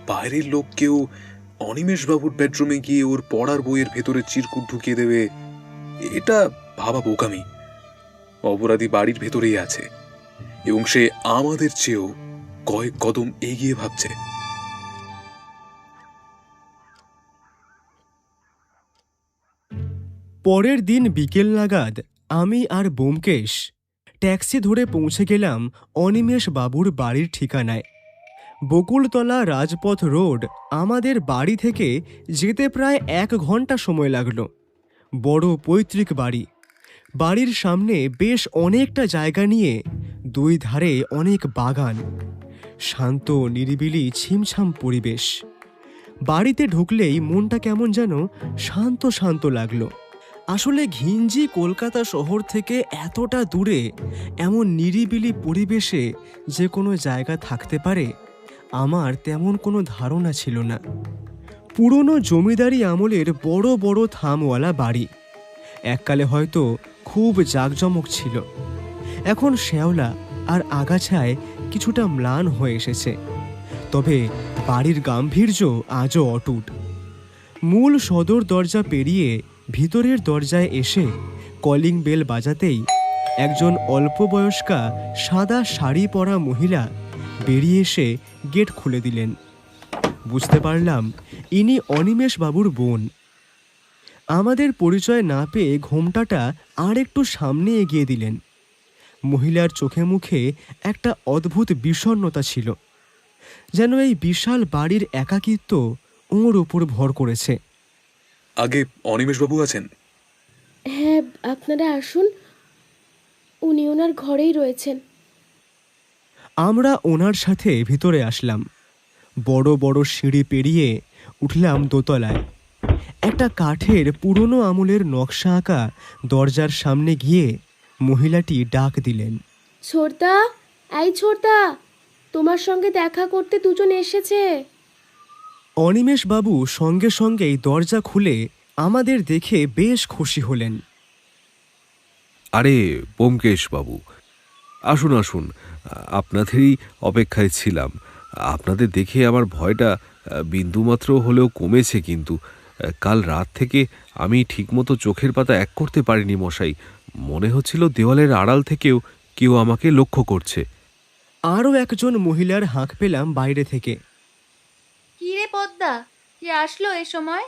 বাইরের লোক কেউ অনিমেষ বাবুর বেডরুমে গিয়ে ওর পড়ার বইয়ের ভেতরে চিরকুট ঢুকিয়ে দেবে, এটা ভাবা বোকামি। অপরাধী বাড়ির ভেতরেই আছে, এবং সে আমাদের চেয়েও কয়েক কদম এগিয়ে ভাবছে। পরের দিন বিকেল নাগাদ আমি আর ব্যোমকেশ ট্যাক্সি ধরে পৌঁছে গেলাম অনিমেষ বাবুর বাড়ির ঠিকানায়। বকুলতলা রাজপথ রোড আমাদের বাড়ি থেকে যেতে প্রায় 1 ঘন্টা সময় লাগলো। বড় পৈতৃক বাড়ি। বাড়ির সামনে বেশ অনেকটা জায়গা নিয়ে 2 ধারে অনেক বাগান। শান্ত নিরিবিলি ছিমছাম পরিবেশ। বাড়িতে ঢুকলেই মনটা কেমন যেন শান্ত শান্ত লাগলো। আসলে ঘিঞ্জি কলকাতা শহর থেকে এতটা দূরে এমন নিরিবিলি পরিবেশে যে কোনো জায়গা থাকতে পারে আমার তেমন কোনো ধারণা ছিল না। পুরনো জমিদারি আমলের বড় বড় থামওয়ালা বাড়ি। এককালে হয়তো খুব জাঁকজমক ছিল, এখন শ্যাওলা আর আগাছায় কিছুটা ম্লান হয়ে এসেছে। তবে বাড়ির গাম্ভীর্য আজও অটুট। মূল সদর দরজা পেরিয়ে ভিতরের দরজায় এসে কলিং বেল বাজাতেই একজন অল্পবয়স্কা সাদা শাড়ি পরা মহিলা বেরিয়ে এসে গেট খুলে দিলেন। বুঝতে পারলাম ইনি অনিমেষ বাবুর বোন। আমাদের পরিচয় না পেয়ে ঘোমটাটা আর একটু সামনে এগিয়ে দিলেন। মহিলার চোখে মুখে একটা অদ্ভুত বিষণ্ণতা ছিল, যেন এই বিশাল বাড়ির একাকিত্ব ওর ওপর ভর করেছে। আগে অনিমেষ বাবু আছেন? হ্যাঁ, আপনারা আসুন, উনি ওনার ঘরেই রয়েছেন। আমরা ওনার সাথে ভিতরে আসলাম। বড় বড় সিঁড়ি পেরিয়ে উঠলাম দোতলায়। একটা কাঠের পুরনো আমলের নকশা আঁকা দরজার সামনে গিয়ে মহিলাটি ডাক দিলেন, ছোটদা, এই ছোটদা, তোমার সঙ্গে দেখা করতে দুজন এসেছে। অনিমেষ বাবু সঙ্গে সঙ্গেই দরজা খুলে আমাদের দেখে বেশ খুশি হলেন। আরে ব্যোমকেশবাবু, আসুন আসুন, আপনাদেরই অপেক্ষায় ছিলাম। আপনাদের দেখে আমার ভয়টা বিন্দুমাত্র হলেও কমেছে, কিন্তু কাল রাত থেকে আমি ঠিকমতো চোখের পাতা এক করতে পারিনি মশাই। মনে হচ্ছিল দেওয়ালের আড়াল থেকেও কেউ আমাকে লক্ষ্য করছে। আরও একজন মহিলার হাঁক পেলাম বাইরে থেকে। কি রে পদ্মা, কে আসলো এ সময়?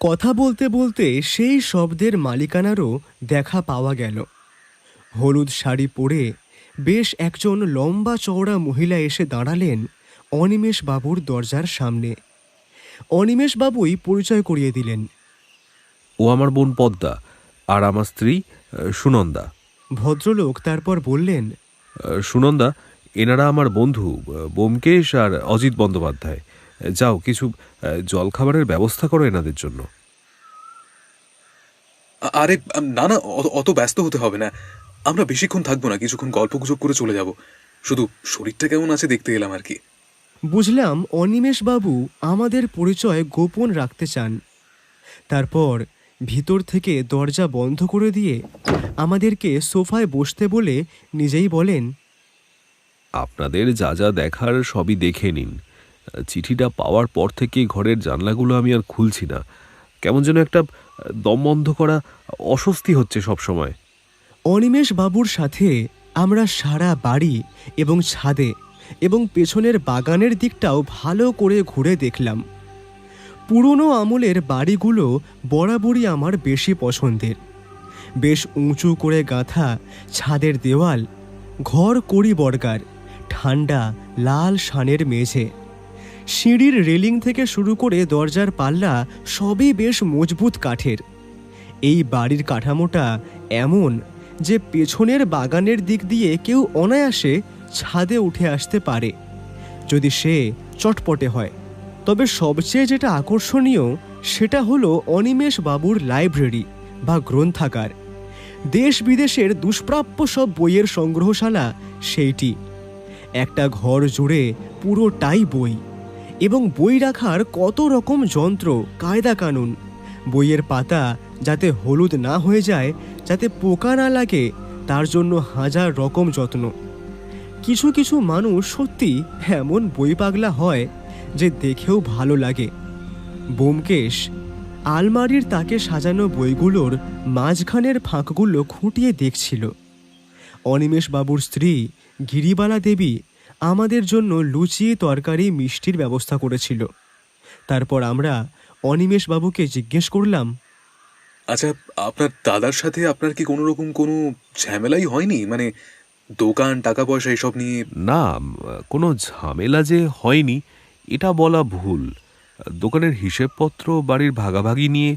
কথা বলতে বলতে সেই শব্দের মালিকানারও দেখা পাওয়া গেল। হলুদ শাড়ি পরে বেশ একজন লম্বা চওড়া মহিলা এসে দাঁড়ালেন অনিমেষ বাবুর দরজার সামনে। অনিমেষ বাবুই পরিচয় করিয়ে দিলেন। ও আমার বোন পদ্মা, আর আমার স্ত্রী সুনন্দা। ভদ্রলোক তারপর বললেন, সুনন্দা, এনারা আমার বন্ধু ব্যোমকেশ আর অজিত বন্দ্যোপাধ্যায়। যাও, কিছু জলখাবারের ব্যবস্থা করো এনাদের জন্য। আরে না না, অত ব্যস্ত হতে হবে না। আমরা বেশিক্ষণ থাকবো না, কিছুক্ষণ গল্পগুজব করে চলে যাব। শুধু শরীরটা কেমন আছে দেখতে এলাম আর কি। বুঝলাম অনিমেষ বাবু আমাদের পরিচয় গোপন রাখতে চান। তারপর ভিতর থেকে দরজা বন্ধ করে দিয়ে আমাদেরকে সোফায় বসতে বলে নিজেই বলেন, আপনাদের যা যা দেখার সবই দেখে নিন। চিঠিটা পাওয়ার পর থেকে ঘরের জানলাগুলো আমি আর খুলছি না। কেমন যেন একটা দম বন্ধ করা অস্বস্তি হচ্ছে সব সময়। অনিমেষ বাবুর সাথে আমরা সারা বাড়ি এবং ছাদে এবং পেছনের বাগানের দিকটাও ভালো করে ঘুরে দেখলাম। পুরনো আমলের বাড়িগুলো বরাবরই আমার বেশি পছন্দের। বেশ উঁচু করে গাঁথা ছাদের দেওয়াল, ঘর কড়ি বর্গার, ঠান্ডা লাল শানের মেঝে, সিঁড়ির রেলিং থেকে শুরু করে দরজার পাল্লা সবই বেশ মজবুত কাঠের। এই বাড়ির কাঠামোটা এমন যে পেছনের বাগানের দিক দিয়ে কেউ অনায়াসে ছাদে উঠে আসতে পারে, যদি সে চটপটে হয়। তবে সবচেয়ে যেটা আকর্ষণীয় সেটা হলো অনিমেষ বাবুর লাইব্রেরি বা গ্রন্থাগার। দেশ বিদেশের দুষ্প্রাপ্য সব বইয়ের সংগ্রহশালা সেইটি। একটা ঘর জুড়ে পুরোটাই বই, এবং বই রাখার কত রকম যন্ত্র, কায়দা কানুন। বইয়ের পাতা যাতে হলুদ না হয়ে যায়, যাতে পোকা না লাগে, তার জন্য হাজার রকম যত্ন। কিছু কিছু মানুষ সত্যি এমন বই পাগলা হয় যে দেখেও ভালো লাগে। ব্যোমকেশ আলমারির তাকে সাজানো বইগুলোর মাঝখানের ফাঁকগুলো খুঁটিয়ে দেখছিল। অনিমেষ বাবুর স্ত্রী গিরিবালা দেবী আমাদের জন্য লুচি, তরকারি, মিষ্টির ব্যবস্থা করেছিল। তারপর আমরা অনিমেষ বাবুকে জিজ্ঞেস করলাম, আচ্ছা, আপনার দাদার সাথে আপনার কি কোনো রকম কোনো ঝামেলাই হয়নি? মানে দোকান, টাকা পয়সা এসব নিয়ে? না, কোনো ঝামেলা যে হয়নি এটা বলা ভুল। দোকানের হিসেবপত্র, বাড়ির ভাগাভাগি নিয়ে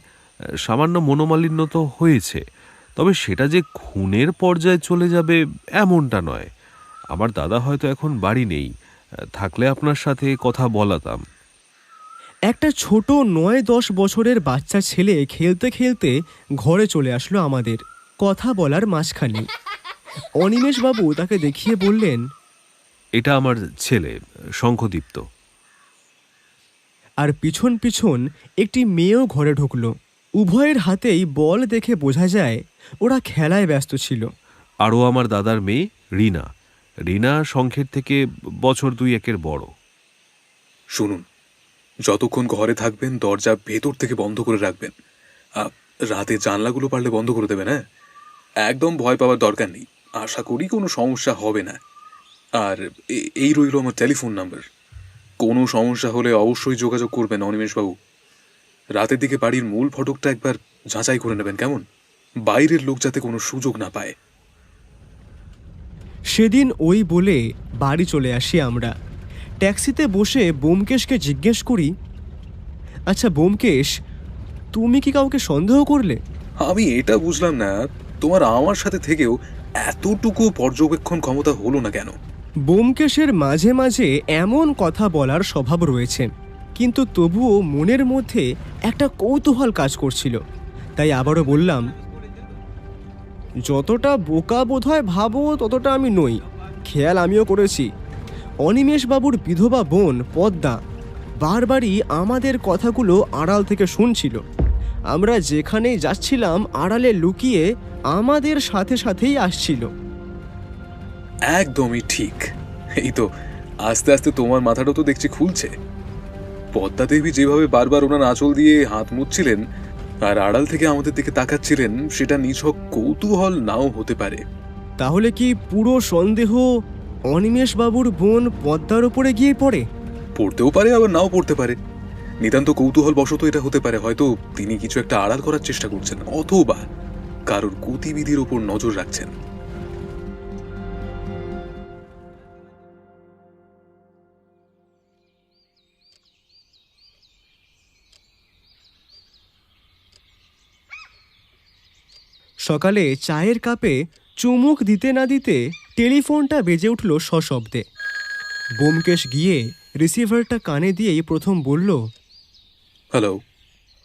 সামান্য মনোমালিন্য তো হয়েছে, তবে সেটা যে খুনের পর্যায়ে চলে যাবে এমনটা নয়। আমার দাদা হয়তো এখন বাড়ি নেই, থাকলে আপনার সাথে কথা বলাতাম। একটা ছোট 9-10 বছরের বাচ্চা ছেলে খেলতে খেলতে ঘরে চলে আসলো আমাদের কথা বলার মাঝখানে। অনিমেষ বাবু তাকে দেখিয়ে বললেন, এটা আমার ছেলে শঙ্খদীপ্ত। আর পিছন পিছন একটি মেয়েও ঘরে ঢুকলো। উভয়ের হাতেই বল দেখে বোঝা যায় ওরা খেলায় ব্যস্ত ছিল। আরও আমার দাদার মেয়ে রিনা। রিনা শঙ্খের থেকে বছর 2-1 বড়। শুনুন, যতক্ষণ ঘরে থাকবেন দরজা ভেতর থেকে বন্ধ করে রাখবেন। রাতে জানলাগুলো পারলে বন্ধ করে দেবেন। হ্যাঁ, একদম ভয় পাওয়ার দরকার নেই। আশা করি কোনো সমস্যা হবে না। আর এই রইল আমার টেলিফোন নাম্বার। কোনো সমস্যা হলে অবশ্যই যোগাযোগ করবেন অনিমেষবাবু। রাতের দিকে বাড়ির মূল ফটকটা একবার যাচাই করে নেবেন, কেমন? বাইরের লোক যাতে কোনো সুযোগ না পায়। সেদিন ওই বলে বাড়ি চলে আসি আমরা। ট্যাক্সিতে বসে ব্যোমকেশকে জিজ্ঞেস করি, আচ্ছা ব্যোমকেশ, তুমি কি কাউকে সন্দেহ করলে? আমি এটা বুঝলাম না, তোমার আমার সাথে থেকেও এতটুকু পর্যবেক্ষণ ক্ষমতা হলো না কেন? ব্যোমকেশের মাঝে মাঝে এমন কথা বলার স্বভাব রয়েছে, কিন্তু তবুও মনের মধ্যে একটা কৌতূহল কাজ করছিল। তাই আবারও বললাম, যতটা বোকা বোধহয় ভাবো ততটা আমি নই। খেয়াল আমিও করেছি, অনিমেষ বাবুর বিধবা বোন পদ্মা বারবারই আমাদের কথাগুলো আড়াল থেকে শুনছিল। আমরা যেখানেই যাচ্ছিলাম আড়ালে লুকিয়ে আমাদের সাথে সাথেই আসছিল। একদমই ঠিক। এই তো আস্তে আস্তে তোমার মাথাটা তো দেখছি খুলছে। পদ্মা দেবী যেভাবে বারবার ওনার আঁচল দিয়ে হাত মুছছিলেন আর আড়াল থেকে আমাদের দিকে তাকাচ্ছিলেন, সেটা নিছক কৌতূহল নাও হতে পারে। তাহলে কি পুরো সন্দেহ অনিমেষ বাবুর বোন পদ্মার উপরে গিয়ে পড়ে? পড়তেও পারে, আবার নাও পড়তে পারে। নিতান্ত কৌতূহল বশত এটা হতে পারে। হয়তো তিনি কিছু একটা আড়াল করার চেষ্টা করছেন, অথবা কারোর গতিবিধির উপর নজর রাখছেন। সকালে চায়ের কাপে চুমুক দিতে না দিতে টেলিফোনটা বেজে উঠল সশব্দে। ব্যোমকেশ গিয়ে রিসিভারটা কানে দিয়েই প্রথম বলল, হ্যালো।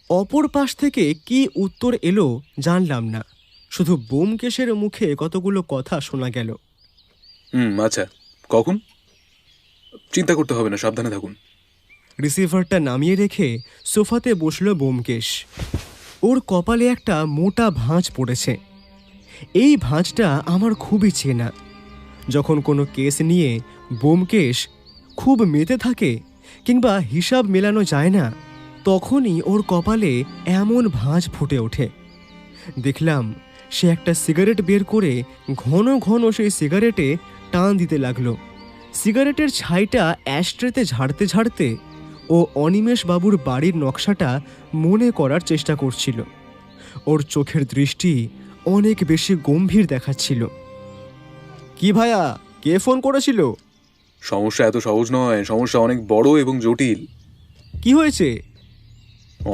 অপর পাশ থেকে কি উত্তর এলো জানলাম না, শুধু ব্যোমকেশের মুখে কতগুলো কথা শোনা গেল। আচ্ছা, কখন? চিন্তা করতে হবে না, সাবধানে থাকুন। রিসিভারটা নামিয়ে রেখে সোফাতে বসল ব্যোমকেশ। ওর কপালে একটা মোটা ভাঁজ পড়েছে। এই ভাঁজটা আমার খুবই চেনা। যখন কোনো কেস নিয়ে ব্যোমকেশ খুব মেতে থাকে কিংবা হিসাব মেলানো যায় না, তখনই ওর কপালে এমন ভাঁজ ফুটে ওঠে। দেখলাম সে একটা সিগারেট বের করে ঘন ঘন সেই সিগারেটে টান দিতে লাগলো। সিগারেটের ছাইটা অ্যাশট্রেতে ঝাড়তে ঝাড়তে ও অনিমেষ বাবুর বাড়ির নকশাটা মনে করার চেষ্টা করছিল। ওর চোখের দৃষ্টি অনেক বেশি গম্ভীর দেখাচ্ছিল। কি ভাইয়া, কে ফোন করেছিল? সমস্যা এত সহজ নয়, সমস্যা অনেক বড় এবং জটিল। কি হয়েছে?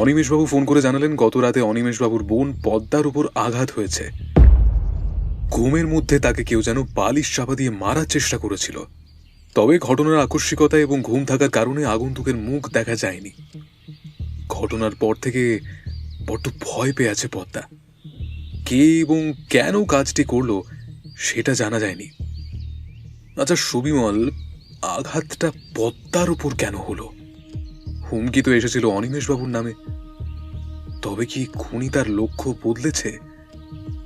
অনিমেষবাবু ফোন করে জানালেন গত রাতে অনিমেষবাবুর বোন পদ্মার উপর আঘাত হয়েছে। ঘুমের মধ্যে তাকে কেউ যেন বালিশ চাপা দিয়ে মারার চেষ্টা করেছিল। তবে ঘটনার আকস্মিকতা এবং ঘুম থাকার কারণে আগন্তুকের মুখ দেখা যায়নি। ঘটনার পর থেকে বড্ড ভয় পেয়ে আছে পদ্মা। কে এবং কেন কাজটি করলো সেটা জানা যায়নি। আচ্ছা সুবিমল, আঘাতটা পদ্মার উপর কেন হলো? হুমকি তো এসেছিল অনিমেষবাবুর নামে। তবে কি খুনি তার লক্ষ্য বদলেছে,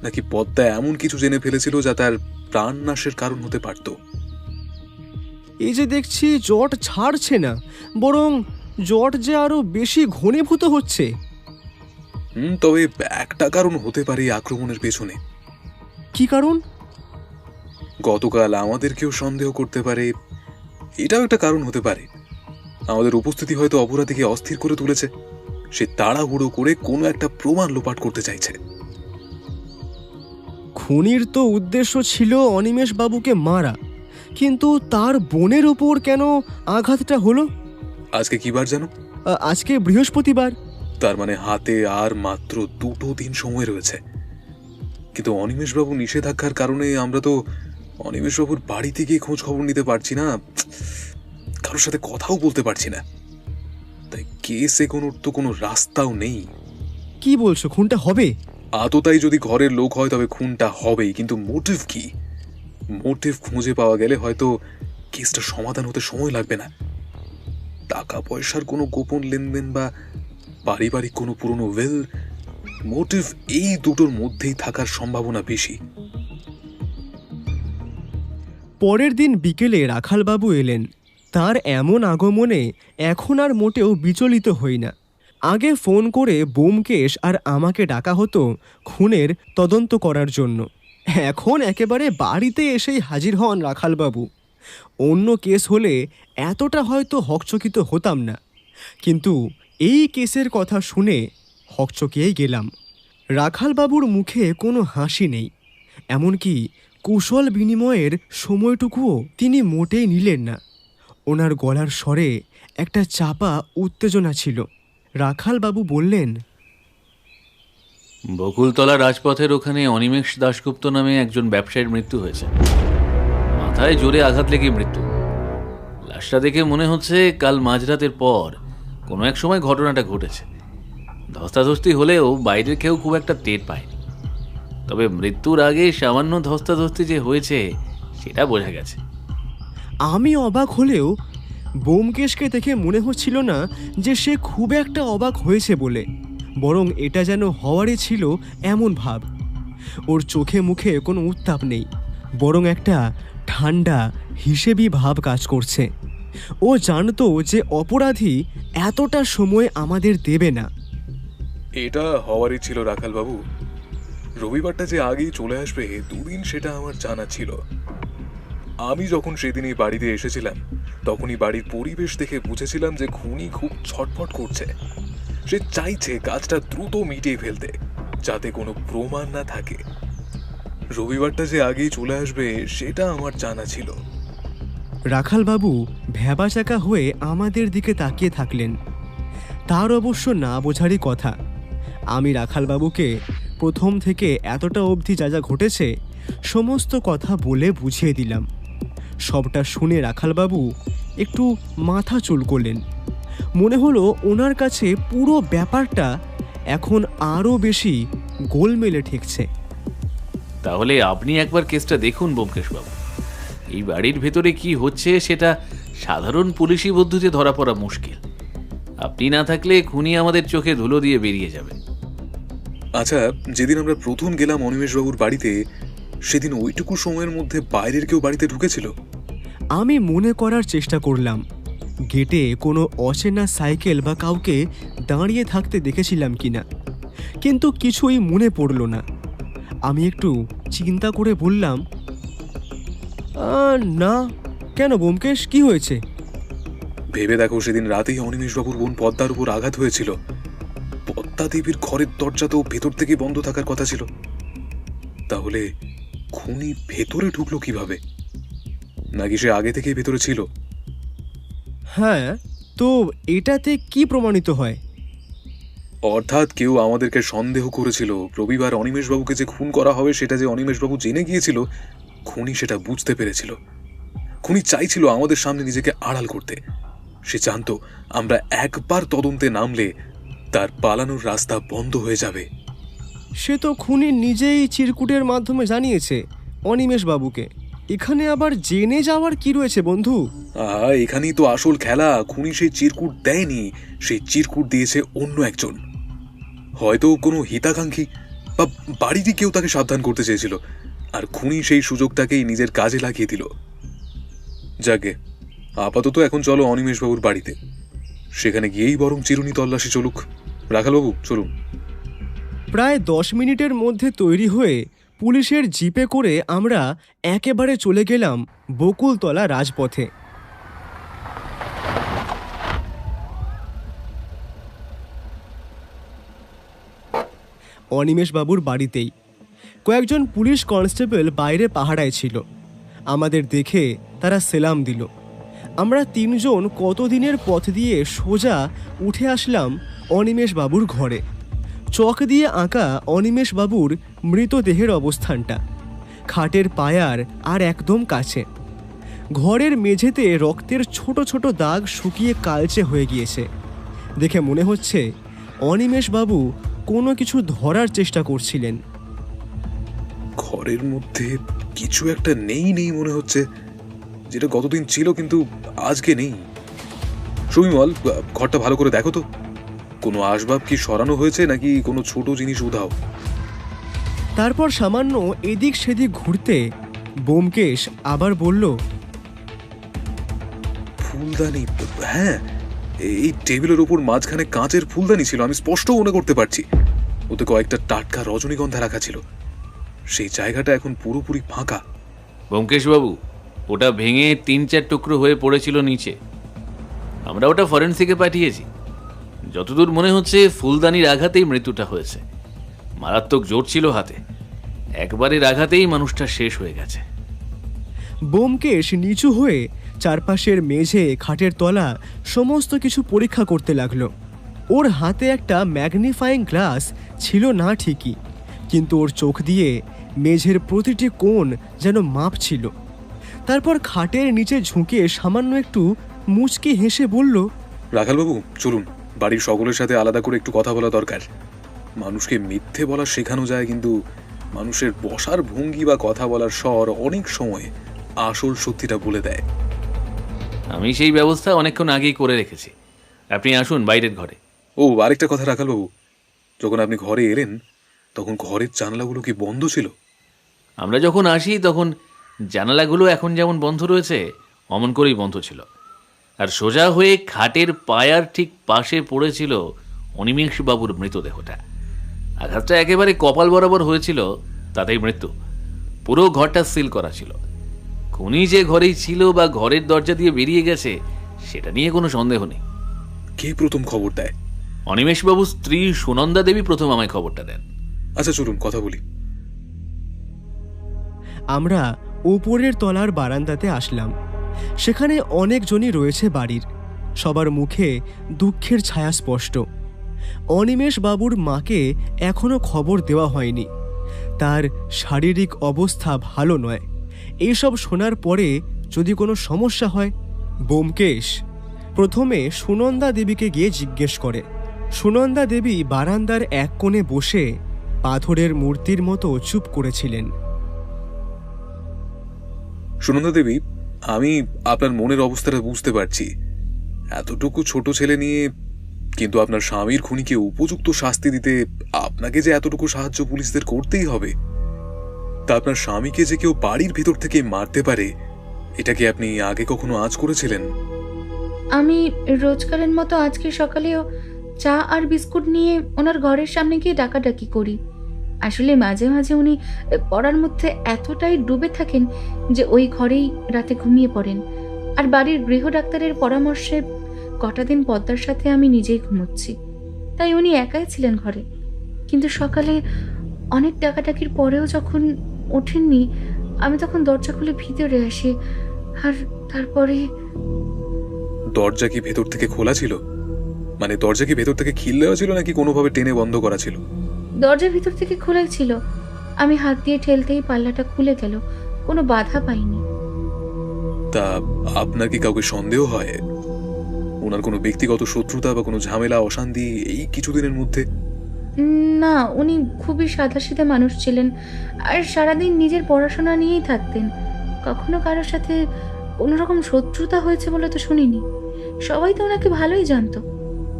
নাকি পদ্মা এমন কিছু জেনে ফেলেছিল যা তার প্রাণ নাশের কারণ হতে পারত? এই যে দেখছি জট ছাড়ছে না, বরং জট যে আরো বেশি ঘনীভূত হচ্ছে। তবে একটা কারণ হতে পারে এই আক্রমণের পেছনে। কি কারণ? গতকাল আমাদেরকেও সন্দেহ করতে পারে, এটাও একটা কারণ হতে পারে। আমাদের উপস্থিতি হয়তো অপরাধীকে অস্থির করে তুলেছে। সে তাড়াহুড়ো করে কোনো একটা প্রমাণ লোপাট করতে চাইছে। খুনির তো উদ্দেশ্য ছিল অনিমেষ বাবুকে মারা, কিন্তু তার বোনের ওপর কেন আঘাতটা হলো? আজকে কি বার জানো? আজকে বৃহস্পতিবার। তার মানে হাতে আর মাত্র 2 দিন সময় রয়েছে। কিন্তু অনিমেষবাবু নিষেধাজ্ঞার কারণে আমরা তো অনিমেষবাবুর বাড়িতে গিয়ে খোঁজ খবর নিতে পারছি না, কারোর সাথে কথাও বলতে পারছি না। তাই কেস এগোনোর তো কোনো রাস্তাও নেই। কি বলছো, খুনটা হবে? আততাই যদি ঘরের লোক হয় তবে খুনটা হবেই, কিন্তু মোটিভ কি? মোটিভ খুঁজে পাওয়া গেলে হয়তো কেসটা সমাধান হতে সময় লাগবে না। টাকা পয়সার কোনো গোপন লেনদেন বা পারিবারিক কোনো পুরনো ওয়েল, মোটিভ এই দুটোর মধ্যেই থাকার সম্ভাবনা বেশি। পরের দিন বিকেলে রাখালবাবু এলেন। তার এমন আগমনে এখন আর মোটেও বিচলিত হই না। আগে ফোন করে ব্যোমকেশ আর আমাকে ডাকা হতো খুনের তদন্ত করার জন্য। এখন একেবারে বাড়িতে এসেই হাজির হন রাখালবাবু। অন্য কেস হলে এতটা হয়তো হকচকিত হতাম না, কিন্তু এই কেসের কথা শুনে হকচকিয়েই গেলাম। রাখালবাবুর মুখে কোনো হাসি নেই, এমনকি কুশল বিনিময়ের সময়টুকুও তিনি মোটেই নিলেন না। ওনার গলার স্বরে একটা চাপা উত্তেজনা ছিল। রাখালবাবু বললেন, বকুলতলা রাজপথের ওখানে অনিমেষ দাশগুপ্ত নামে একজন ব্যবসায়ীর মৃত্যু হয়েছে। মাথায় জোরে আঘাত লেগে মৃত্যু। লাশটা দেখে মনে হচ্ছে কাল মাঝরাতের পর কোনো এক সময় ঘটনাটা ঘটেছে। ধস্তাধস্তি হলেও বাইরের কেউ খুব একটা টের পায়নি। তবে মৃত্যুর আগে সামান্য ধস্তাধস্তি যে হয়েছে সেটা বোঝা গেছে। আমি অবাক হলেও ব্যোমকেশকে দেখে মনে হচ্ছিল না যে সে খুব একটা অবাক হয়েছে বলে, বরং এটা যেন হওয়ারই ছিল এমন ভাব। ওর চোখে মুখে কোনো উত্তাপ নেই, বরং একটা ঠান্ডা হিসেবি ভাব কাজ করছে। ও জানতো যে অপরাধী এতটা সময় আমাদের দেবে না। এটা হওয়ারই ছিল রাখালবাবু। রবিবারটা যে আগেই চলে আসবে 2 দিন সেটা আমার জানা ছিল। আমি যখন সেদিন এই বাড়িতে এসেছিলাম তখনই বাড়ির পরিবেশ দেখে বুঝেছিলাম যে খুনি খুব ছটফট করছে। সে চাইছে কাজটা দ্রুত মিটিয়ে ফেলতে, যাতে কোনো প্রমাণ না থাকে। রবিবারটা যে আগেই চলে আসবে সেটা আমার জানা ছিল। রাখালবাবু ভ্যাবাচাকা হয়ে আমাদের দিকে তাকিয়ে থাকলেন। তার অবশ্য না বোঝারই কথা। আমি রাখালবাবুকে প্রথম থেকে এতটা অবধি যা যা ঘটেছে সমস্ত কথা বলে বুঝিয়ে দিলাম। সবটা শুনে রাখালবাবু একটু মাথা চুলকোলেন। মনে হলো ওনার কাছে পুরো ব্যাপারটা এখন আরও বেশি গোলমেলে ঠেকছে। তাহলে আপনি একবার কেসটা দেখুন ব্যোমকেশবাবু। এই বাড়ির ভেতরে কি হচ্ছে সেটা সাধারণ পুলিশি পদ্ধতিতে ধরা পড়া মুশকিল। আপনি না থাকলে খুনি আমাদের চোখে ধুলো দিয়ে বেরিয়ে যাবে। আচ্ছা, যেদিন আমরা প্রথম গেলাম অনিমেষবাবুর বাড়িতে, সেদিন ওইটুকু সময়ের মধ্যে বাইরের কেউ বাড়িতে ঢুকেছিল? আমি মনে করার চেষ্টা করলাম গেটে কোনো অচেনা সাইকেল বা কাউকে দাঁড়িয়ে থাকতে দেখেছিলাম কিনা, কিন্তু কিছুই মনে পড়ল না। আমি একটু চিন্তা করে বললাম, না। কেন ব্যোমকেশ, কি হয়েছে? ভেবে দেখো, সেদিন রাতেই অনিমেষবাবুর বোন পদ্মার উপর আঘাত হয়েছিল। পদ্মা দেবীর ঘরের দরজা তো ভেতর থেকে বন্ধ থাকার কথা ছিল। তাহলে খুনি ভেতরে ঢুকলো কিভাবে? নাকি সে আগে থেকেই ভেতরে ছিল? হ্যাঁ, তো এটাতে কি প্রমাণিত হয়? অর্থাৎ কেউ আমাদেরকে সন্দেহ করেছিল রবিবার অনিমেষবাবুকে যে খুন করা হবে সেটা যে অনিমেষবাবু জেনে গিয়েছিল, খুনি সেটা বুঝতে পেরেছিল। খুনি চাইছিল আমাদের সামনে নিজেকে আড়াল করতে। সে জানতো আমরা একবার তদন্তে নামলে তার পালানোর রাস্তা বন্ধ হয়ে যাবে। সে তো খুনি নিজেই চিরকুটের মাধ্যমে জানিয়েছে অনিমেষবাবুকে। এখানে আবার জেনে যাওয়ার কি রয়েছে বন্ধু? এখানেই তো আসল খেলা। খুনি সেই চিরকুট দেয়নি, সেই চিরকুট দিয়েছে অন্য একজন। হয়তো কোনো হিতাকাঙ্ক্ষী বা বাড়িরই কেউ তাকে সাবধান করতে চেয়েছিল, আর খুনি সেই সুযোগটাকেই নিজের কাজে লাগিয়ে দিল। যাকে আপাতত এখন চলো অনিমেষবাবুর বাড়িতে, সেখানে গিয়েই বরং চিরুনি তল্লাশি চলুক। রাখালবাবু, চলুন। প্রায় 10 মিনিটের মধ্যে তৈরি হয়ে পুলিশের জিপে করে আমরা একেবারে চলে গেলাম বকুলতলা রাজপথে। অনিমেষবাবুর বাড়িতেই কয়েকজন পুলিশ কনস্টেবল বাইরে পাহারায় ছিল। আমাদের দেখে তারা সেলাম দিল। আমরা 3 জন কতদিনের পথ দিয়ে সোজা উঠে আসলাম অনিমেষবাবুর ঘরে। চক দিয়ে আঁকা অনিমেষবাবুর মৃতদেহের অবস্থানটা খাটের পায়ার আর একদম কাছে। ঘরের মেঝেতে রক্তের ছোট ছোট দাগ শুকিয়ে কালচে হয়ে গিয়েছে। দেখে মনে হচ্ছে অনিমেষবাবু কোনো কিছু ধরার চেষ্টা করছিলেন। ঘরের মধ্যে কিছু একটা নেই নেই মনে হচ্ছে, যেটা গতদিন ছিল কিন্তু আজকে নেই। সুমিমল, ঘরটা ভালো করে দেখো তো, কোনো আসবাব কি সরানো হয়েছে নাকি কোনো ছোট জিনিস উধাও। তারপর সামান্য এদিক সেদিক ঘুরতে ব্যোমকেশ আবার বলল, ফুলদানি, হ্যাঁ, এই টেবিলের ওপর মাঝখানে কাঁচের ফুলদানি ছিল, আমি স্পষ্ট মনে করতে পারছি। ওতে কয়েকটা টাটকা রজনীগন্ধা রাখা ছিল। সেই জায়গাটা এখন পুরোপুরি ফাঁকা। ব্যোমকেশবাবু, ওটা ভেঙে 3-4 টুকরো হয়ে পড়েছিল নিচে। আমরা ওটা ফরেন্সিকে পাঠিয়েছি। যতদূর মনে হচ্ছে ফুলদানির আঘাতেই মৃত্যুটা হয়েছে। মারাত্মক জোর ছিল হাতে, একবারের আঘাতেই মানুষটা শেষ হয়ে গেছে। ব্যোমকেশ নিচু হয়ে চারপাশের মেঝে, খাটের তলা সমস্ত কিছু পরীক্ষা করতে লাগলো। ওর হাতে একটা ম্যাগনিফাইং গ্লাস ছিল না ঠিকই, কিন্তু ওর চোখ দিয়ে মেঝের প্রতিটি কোণ যেন মাপছিল। তারপর খাটের নিচে ঝুঁকে সামান্য একটু মুচকি হেসে বলল, রাখালবাবু, চলুন, বাড়ির সকলের সাথে আলাদা করে একটু কথা বলা দরকার। মানুষকে মিথ্যে বলা শেখানো যায়, কিন্তু মানুষের বসার ভঙ্গি বা কথা বলার স্বর অনেক সময় আসল সত্যিটা বলে দেয়। আমি সেই ব্যবস্থা অনেকক্ষণ আগেই করে রেখেছি। আপনি আসুন বাইরের ঘরে। ও, আরেকটা কথা রাখালবাবু, যখন আপনি ঘরে এলেন তখন ঘরের জানালাগুলো কি বন্ধ ছিল? আমরা যখন আসি তখন জানালাগুলো এখন যেমন বন্ধ রয়েছে অমন করেই বন্ধ ছিল। আর সোজা হয়ে খাটের পায়ার ঠিক পাশে পড়েছিল অনিমেষবাবুর মৃতদেহটা। আঘাতটা একেবারে কপাল বরাবর হয়েছিল, তাতেই মৃত্যু। পুরো ঘরটা সিল করা ছিল। খুনি যে ঘরেই ছিল বা ঘরের দরজা দিয়ে বেরিয়ে গেছে সেটা নিয়ে কোনো সন্দেহ নেই। কে প্রথম খবর দেয়? অনিমেষবাবুর স্ত্রী সুনন্দা দেবী প্রথম আমায় খবরটা দেন। আচ্ছা, চলুন কথা বলি। আমরা উপরের তলার বারান্দাতে আসলাম। সেখানে অনেকজনই রয়েছে বাড়ির। সবার মুখে দুঃখের ছায়া স্পষ্ট। অনিমেষ বাবুর মাকে এখনো খবর দেওয়া হয়নি। তার শারীরিক অবস্থা ভালো নয়। এইসব শোনার পরে যদি কোনো সমস্যা হয়। ব্যোমকেশ প্রথমে সুনন্দা দেবীকে গিয়ে জিজ্ঞেস করে। সুনন্দা দেবী বারান্দার এক কোণে বসে পাথরের মূর্তির মতো চুপ করেছিলেন। সুনন্দা দেবী, আমি আপনার মনের অবস্থাটা বুঝতে পারছি। এতটুকু ছোট ছেলে নিয়ে কিন্তু আপনার স্বামীর খুনিকে উপযুক্ত শাস্তি দিতে আপনাকে যে এতটুকু সাহায্য পুলিশদের করতেই হবে। তা আপনার স্বামীকে যে কেউ বাড়ির ভিতর থেকে মারতে পারে, এটা কি আপনি আগে কখনো আঁচ করেছিলেন? আমি রোজকারের মতো আজকে সকালেও চা আর বিস্কুট নিয়ে ওনার ঘরের সামনে গিয়ে ডাকাডাকি করি। আসলে মাঝে মাঝে উনি পড়ার মধ্যে এতটাই ডুবে থাকেন যে ওই ঘরেই রাতে ঘুমিয়ে পড়েন। আর বাড়ির গৃহ ডাক্তারের পরামর্শে কটা দিন পদ্মার সাথে আমি নিজেই ঘুমোচ্ছি, তাই উনি একাই ছিলেন ঘরে। কিন্তু সকালে অনেক ডাকাডাকির পরেও যখন ওঠেননি, আমি তখন দরজা খুলে ভিতরে আসি। আর তারপরে দরজা কি ভেতর থেকে খোলা ছিল? মানে দরজা কি ভেতর থেকে খিল দেওয়া ছিল নাকি কোনোভাবে টেনে বন্ধ করা ছিল? দরজা ভিতর থেকে খোলাই ছিল। আমি হাত দিয়ে ঠেলতেই পাল্লাটা খুলে গেল, কোনো বাধা পাইনি। তা আপনার কি কাউকে সন্দেহ হয়? ওনার কোনো ব্যক্তিগত শত্রুতা বা কোনো ঝামেলা অশান্তি এই কিছুদিনের মধ্যে? না, উনি খুবই সাদাসিধা মানুষ ছিলেন আর সারাদিন নিজের পড়াশোনা নিয়েই থাকতেন। কখনো কারোর সাথে কোনোরকম শত্রুতা হয়েছে বলে তো শুনিনি। সবাই তো ওনাকে ভালোই জানতো।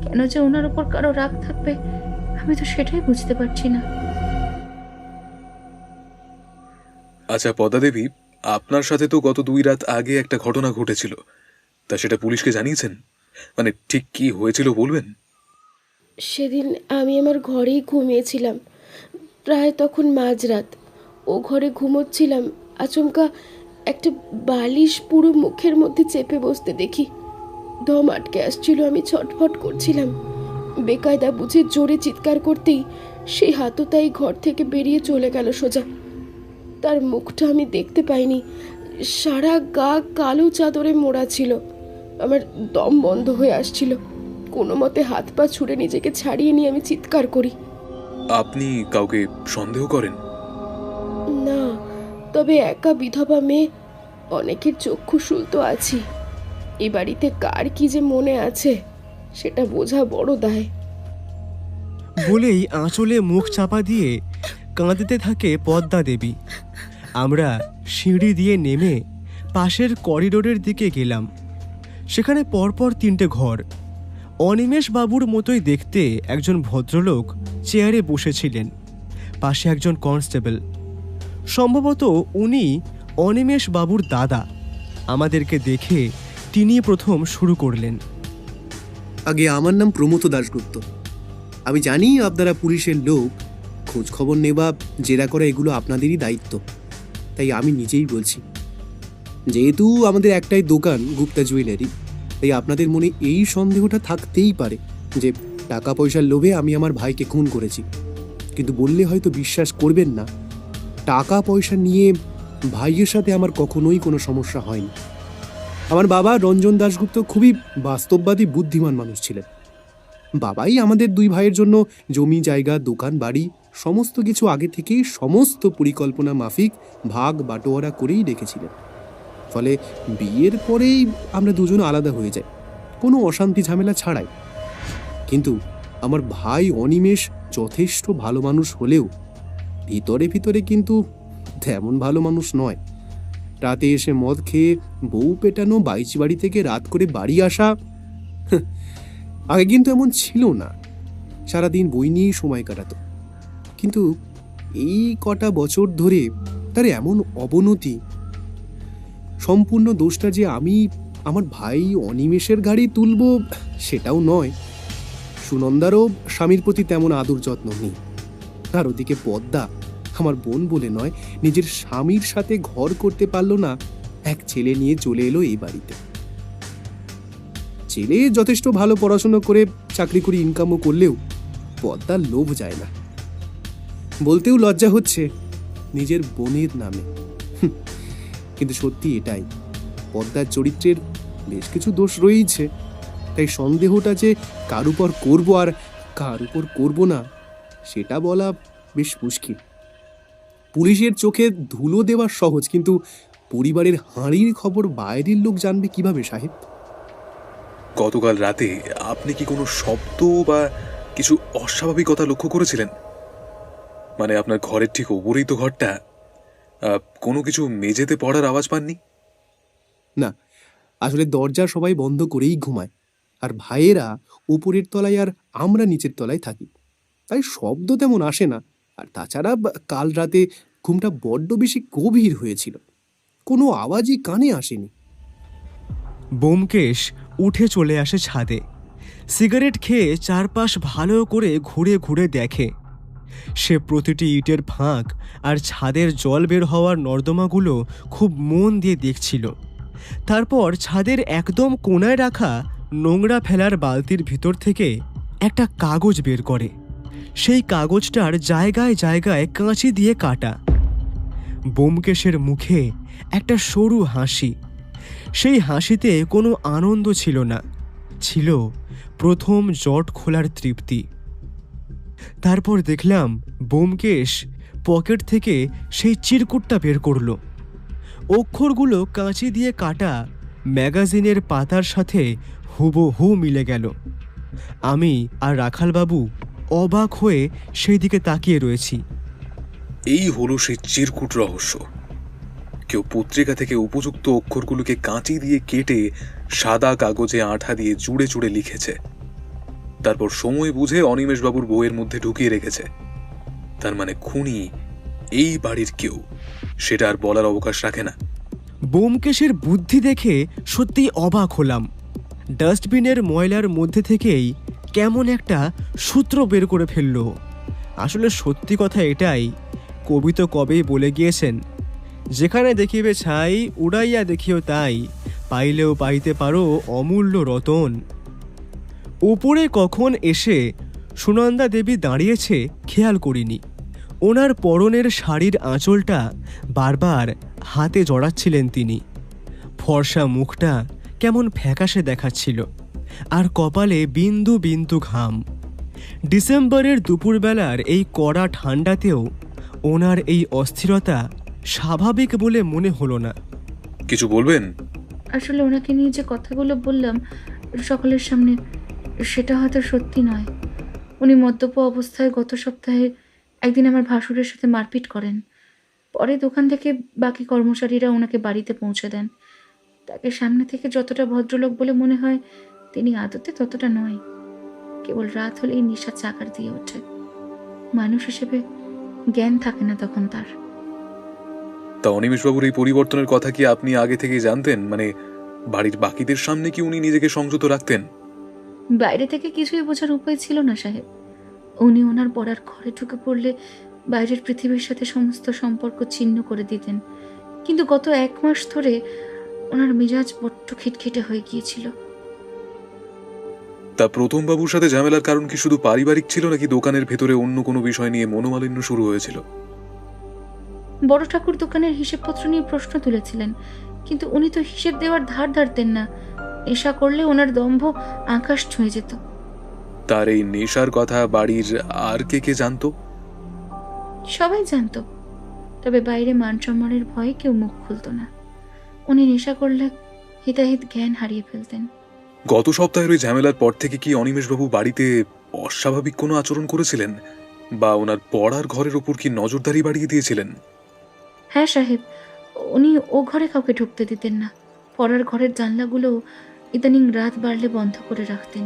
কেন যে ওনার উপর কারো রাগ থাকবে, আমি তো সেটাই বুঝতে পারছি না। আচ্ছা পদ্মা দেবী, আপনার সাথে তো গত 2 রাত আগে একটা ঘটনা ঘটেছিল, তা সেটা পুলিশকে জানিয়েছেন? মানে ঠিক কি হয়েছিল বলবেন? সেদিন আমি আমার ঘরেই ঘুমিয়েছিলাম। প্রায় তখন মাঝরাত। ও ঘরে ঘুমোচ্ছিলাম, আচমকা একটা বালিশ পুরো মুখের মধ্যে চেপে বসতে দেখি। দম আটকে আসছিল, আমি ছটফট করছিলাম। বেকায়দা বুঝে জোরে চিৎকার করতেই সেই হাততাই ঘর থেকে বেরিয়ে চলে গেল সোজা। তার মুখটা আমি দেখতে পাইনি। সারা গা কালো চাদরে মোড়া ছিল। আমার দম বন্ধ হয়ে আসছিল। কোনো মতে হাত পা ছুঁড়ে নিজেকে ছাড়িয়ে নিয়ে আমি চিৎকার করি। আপনি কাউকে সন্দেহ করেন? না, তবে একা বিধবা মেয়ে, অনেকের চক্ষুশূল তো আছি। এ বাড়িতে কার কি যে মনে আছে সেটা বোঝা বড় দায়। বলেই আঁচলে মুখ চাপা দিয়ে কাঁদতে থাকে পদ্মা দেবী। আমরা সিঁড়ি দিয়ে নেমে পাশের করিডোরের দিকে গেলাম। সেখানে পরপর 3টে ঘর। অনিমেষ বাবুর মতোই দেখতে একজন ভদ্রলোক চেয়ারে বসেছিলেন, পাশে একজন কনস্টেবল। সম্ভবত উনি অনিমেষ বাবুর দাদা। আমাদেরকে দেখে তিনি প্রথম শুরু করলেন। আগে আমার নাম প্রমথ দাশগুপ্ত। আমি জানি আপনারা পুলিশের লোক, খোঁজ খবর নেবা, জেরা করা এগুলো আপনাদেরই দায়িত্ব। তাই আমি নিজেই বলছি, যেহেতু আমাদের একটাই দোকান গুপ্তা জুয়েলারি, তাই আপনাদের মনে এই সন্দেহটা থাকতেই পারে যে টাকা পয়সার লোভে আমি আমার ভাইকে খুন করেছি। কিন্তু বললে হয়তো বিশ্বাস করবেন না, টাকা পয়সা নিয়ে ভাইয়ের সাথে আমার কখনোই কোনো সমস্যা হয়নি। আমার বাবা রঞ্জন দাশগুপ্ত খুবই বাস্তববাদী বুদ্ধিমান মানুষ ছিলেন। বাবাই আমাদের 2 ভাইয়ের জন্য জমি জায়গা দোকান বাড়ি সমস্ত কিছু আগে থেকেই সমস্ত পরিকল্পনা মাফিক ভাগ বাটোয়ারা করেই রেখেছিলেন। ফলে বিয়ের পরেই আমরা দুজন আলাদা হয়ে যাই, কোনো অশান্তি ঝামেলা ছাড়াই। কিন্তু আমার ভাই অনিমেষ যথেষ্ট ভালো মানুষ হলেও ভিতরে ভিতরে কিন্তু তেমন ভালো মানুষ নয়। রাতে এসে মদ খেয়ে বউ পেটানো, বাইচি বাড়ি থেকে রাত করে বাড়ি আসা। আগে কিন্তু এমন ছিল না, সারাদিন বই নিয়েই সময় কাটাতো। কিন্তু এই কটা বছর ধরে তার এমন অবনতি। সম্পূর্ণ দোষটা যে আমি আমার ভাই অনিমেষের ঘাড়ে তুলব সেটাও নয়। সুনন্দারও স্বামীর প্রতি তেমন আদর যত্ন নেই। আর ওদিকে পদ্মা, আমার বোন বলে নয়, নিজের স্বামীর সাথে ঘর করতে পারলো না, এক ছেলে নিয়ে চলে এলো এই বাড়িতে। ছেলে যথেষ্ট ভালো পড়াশোনা করে চাকরি করে ইনকামও করলেও পদ্মার লোভ যায় না। বলতেও লজ্জা হচ্ছে নিজের বোনের নামে। কিন্তু সত্যি এটাই, পদ্মার চরিত্রের বেশ কিছু দোষ রয়েছে। তাই সন্দেহটা যে কার উপর করবো আর কার উপর করব না সেটা বলা বেশ মুশকিল। পুলিশের চোখে ধুলো দেওয়া সহজ, কিন্তু পরিবারের হাঁড়ির খবর বাইরের লোক জানবে কিভাবে সাহেব? গতকাল রাতে আপনি কি কোনো শব্দ বা কিছু অস্বাভাবিকতা লক্ষ্য করেছিলেন? মানে আপনার ঘরের ঠিক ওপরেই তো ঘরটা, কোনো কিছু মেঝেতে পড়ার আওয়াজ পাননি? না, আসলে দরজা সবাই বন্ধ করেই ঘুমায়, আর ভাইয়েরা উপরের তলায় আর আমরা নিচের তলায় থাকি, তাই শব্দ তেমন আসে না। আর তাছাড়া কাল রাতে ঘুমটা বড্ড বেশি গভীর হয়েছিল, কোনো আওয়াজই কানে আসেনি। ব্যোমকেশ উঠে চলে আসে ছাদে, সিগারেট খেয়ে চারপাশ ভালো করে ঘুরে ঘুরে দেখে। সে প্রতিটি ইটের ফাঁক আর ছাদের জল বের হওয়ার নর্দমাগুলো খুব মন দিয়ে দেখছিল। তারপর ছাদের একদম কোণায় রাখা নোংরা ফেলার বালতির ভিতর থেকে একটা কাগজ বের করে। সেই কাগজটার জায়গায় জায়গায় কাঁচি দিয়ে কাটা। ব্যোমকেশের মুখে একটা সরু হাসি। সেই হাসিতে কোনো আনন্দ ছিল না, ছিল প্রথম জট খোলার তৃপ্তি। তারপর দেখলাম ব্যোমকেশ পকেট থেকে সেই চিরকুটটা বের করল। অক্ষরগুলো কাঁচি দিয়ে কাটা ম্যাগাজিনের পাতার সাথে হুবহু মিলে গেল। আমি আর রাখালবাবু অবাক হয়ে সেই দিকে তাকিয়ে রয়েছি। এই হলো সেই চিরকুট রহস্য। কেউ পত্রিকা থেকে উপযুক্ত অক্ষরগুলোকে কাঁচি দিয়ে কেটে সাদা কাগজে আঠা দিয়ে জুড়ে জুড়ে লিখেছে, তারপর সময় বুঝে অনিমেষবাবুর বইয়ের মধ্যে ঢুকিয়ে রেখেছে। তার মানে খুনি এই বাড়ির কেউ, সেটা আর বলার অবকাশ রাখে না। ব্যোমকেশের বুদ্ধি দেখে সত্যিই অবাক হলাম। ডাস্টবিনের ময়লার মধ্যে থেকেই কেমন একটা সূত্র বের করে ফেলল। আসলে সত্যি কথা এটাই, কবি তো কবেই বলে গিয়েছেন, যেখানে দেখিবে ছাই উড়াইয়া দেখিও তাই, পাইলেও পাইতে পারো অমূল্য রতন। উপরে কখন এসে সুনন্দা দেবী দাঁড়িয়েছে খেয়াল করিনি। ওনার পরনের শাড়ির আঁচলটা বারবার হাতে জড়াচ্ছিলেন তিনি। ফর্সা মুখটা কেমন ফ্যাকাশে দেখাচ্ছিল, আর কপালে বিন্দু বিন্দু ঘাম। ডিসেম্বরের দুপুরবেলার এই কড়া ঠান্ডাতেও ওনার এই অস্থিরতা স্বাভাবিক বলে মনে হলো না। কিছু বলবেন? আসলে ওনাকে নিয়ে যে কথাগুলো বললাম সকলের সামনে, সেটা হয়তো সত্যি নয়। উনি মদ্যপ অবস্থায় গত সপ্তাহে একদিন আমার ভাসুরের সাথে মারপিট করেন। পরে দোকান থেকে বাকি কর্মচারীরা ওনাকে বাড়িতে পৌঁছে দেন। তাকে সামনে থেকে যতটা ভদ্রলোক বলে মনে হয়, তিনি আদতে ততটা নয়। কেবল রাত হলেই নেশা চাকার দিয়ে ওঠে। মানুষ হিসেবে জ্ঞান থাকে না তখন তার। তা অনিমেষবাবুর এই পরিবর্তনের কথা কি আপনি আগে থেকেই জানতেন? মানে বাড়ির বাকিদের সামনে কি উনি নিজেকে সংযত রাখতেন? বাইরে থেকে কিছুই বোঝার উপায় ছিল না সাহেব। উনি ওনার পড়ার ঘরে ঢুকে পড়লে বাইরের পৃথিবীর সাথে সমস্ত সম্পর্ক ছিন্ন করে দিতেন। কিন্তু গত 1 মাস ধরে ওনার মেজাজ বড্ড খিটখিটে হয়ে গিয়েছিল। তা প্রথম বাবুর সাথে ঝামেলার কারণ কি শুধু পারিবারিক ছিল, নাকি দোকানের ভেতরে অন্য কোনো বিষয় নিয়ে মনোমালিন্য শুরু হয়েছিল? বড় ঠাকুর দোকানের হিসেবপত্র নিয়ে প্রশ্ন তুলেছিলেন, কিন্তু উনি তো হিসেব দেওয়ার ধার ধারতেন না। নেশা করলে ওনার দম্ভ আকাশ ছুঁয়ে যেত। তার এই নেশার কথা বাড়ির আর কে কে জানতো? সবাই জানতো, তবে বাইরে মান সম্মানের ভয়ে কেউ মুখ খুলতো না। উনি নেশা করলে হিতাহিত জ্ঞান হারিয়ে ফেলতেন। গত সপ্তাহের ওই ঝামেলার পর থেকে কি অনিমেষবাবু বাড়িতে অস্বাভাবিক কোনো আচরণ করেছিলেন, বা ওনার পড়ার ঘরের ওপর কি নজরদারি বাড়িয়ে দিয়েছিলেন? হ্যাঁ সাহেব, উনি ও ঘরে কাউকে ঢুকতে দিতেন না। পড়ার ঘরের জানলাগুলো ইদানিং রাত বাড়লে বন্ধ করে রাখতেন।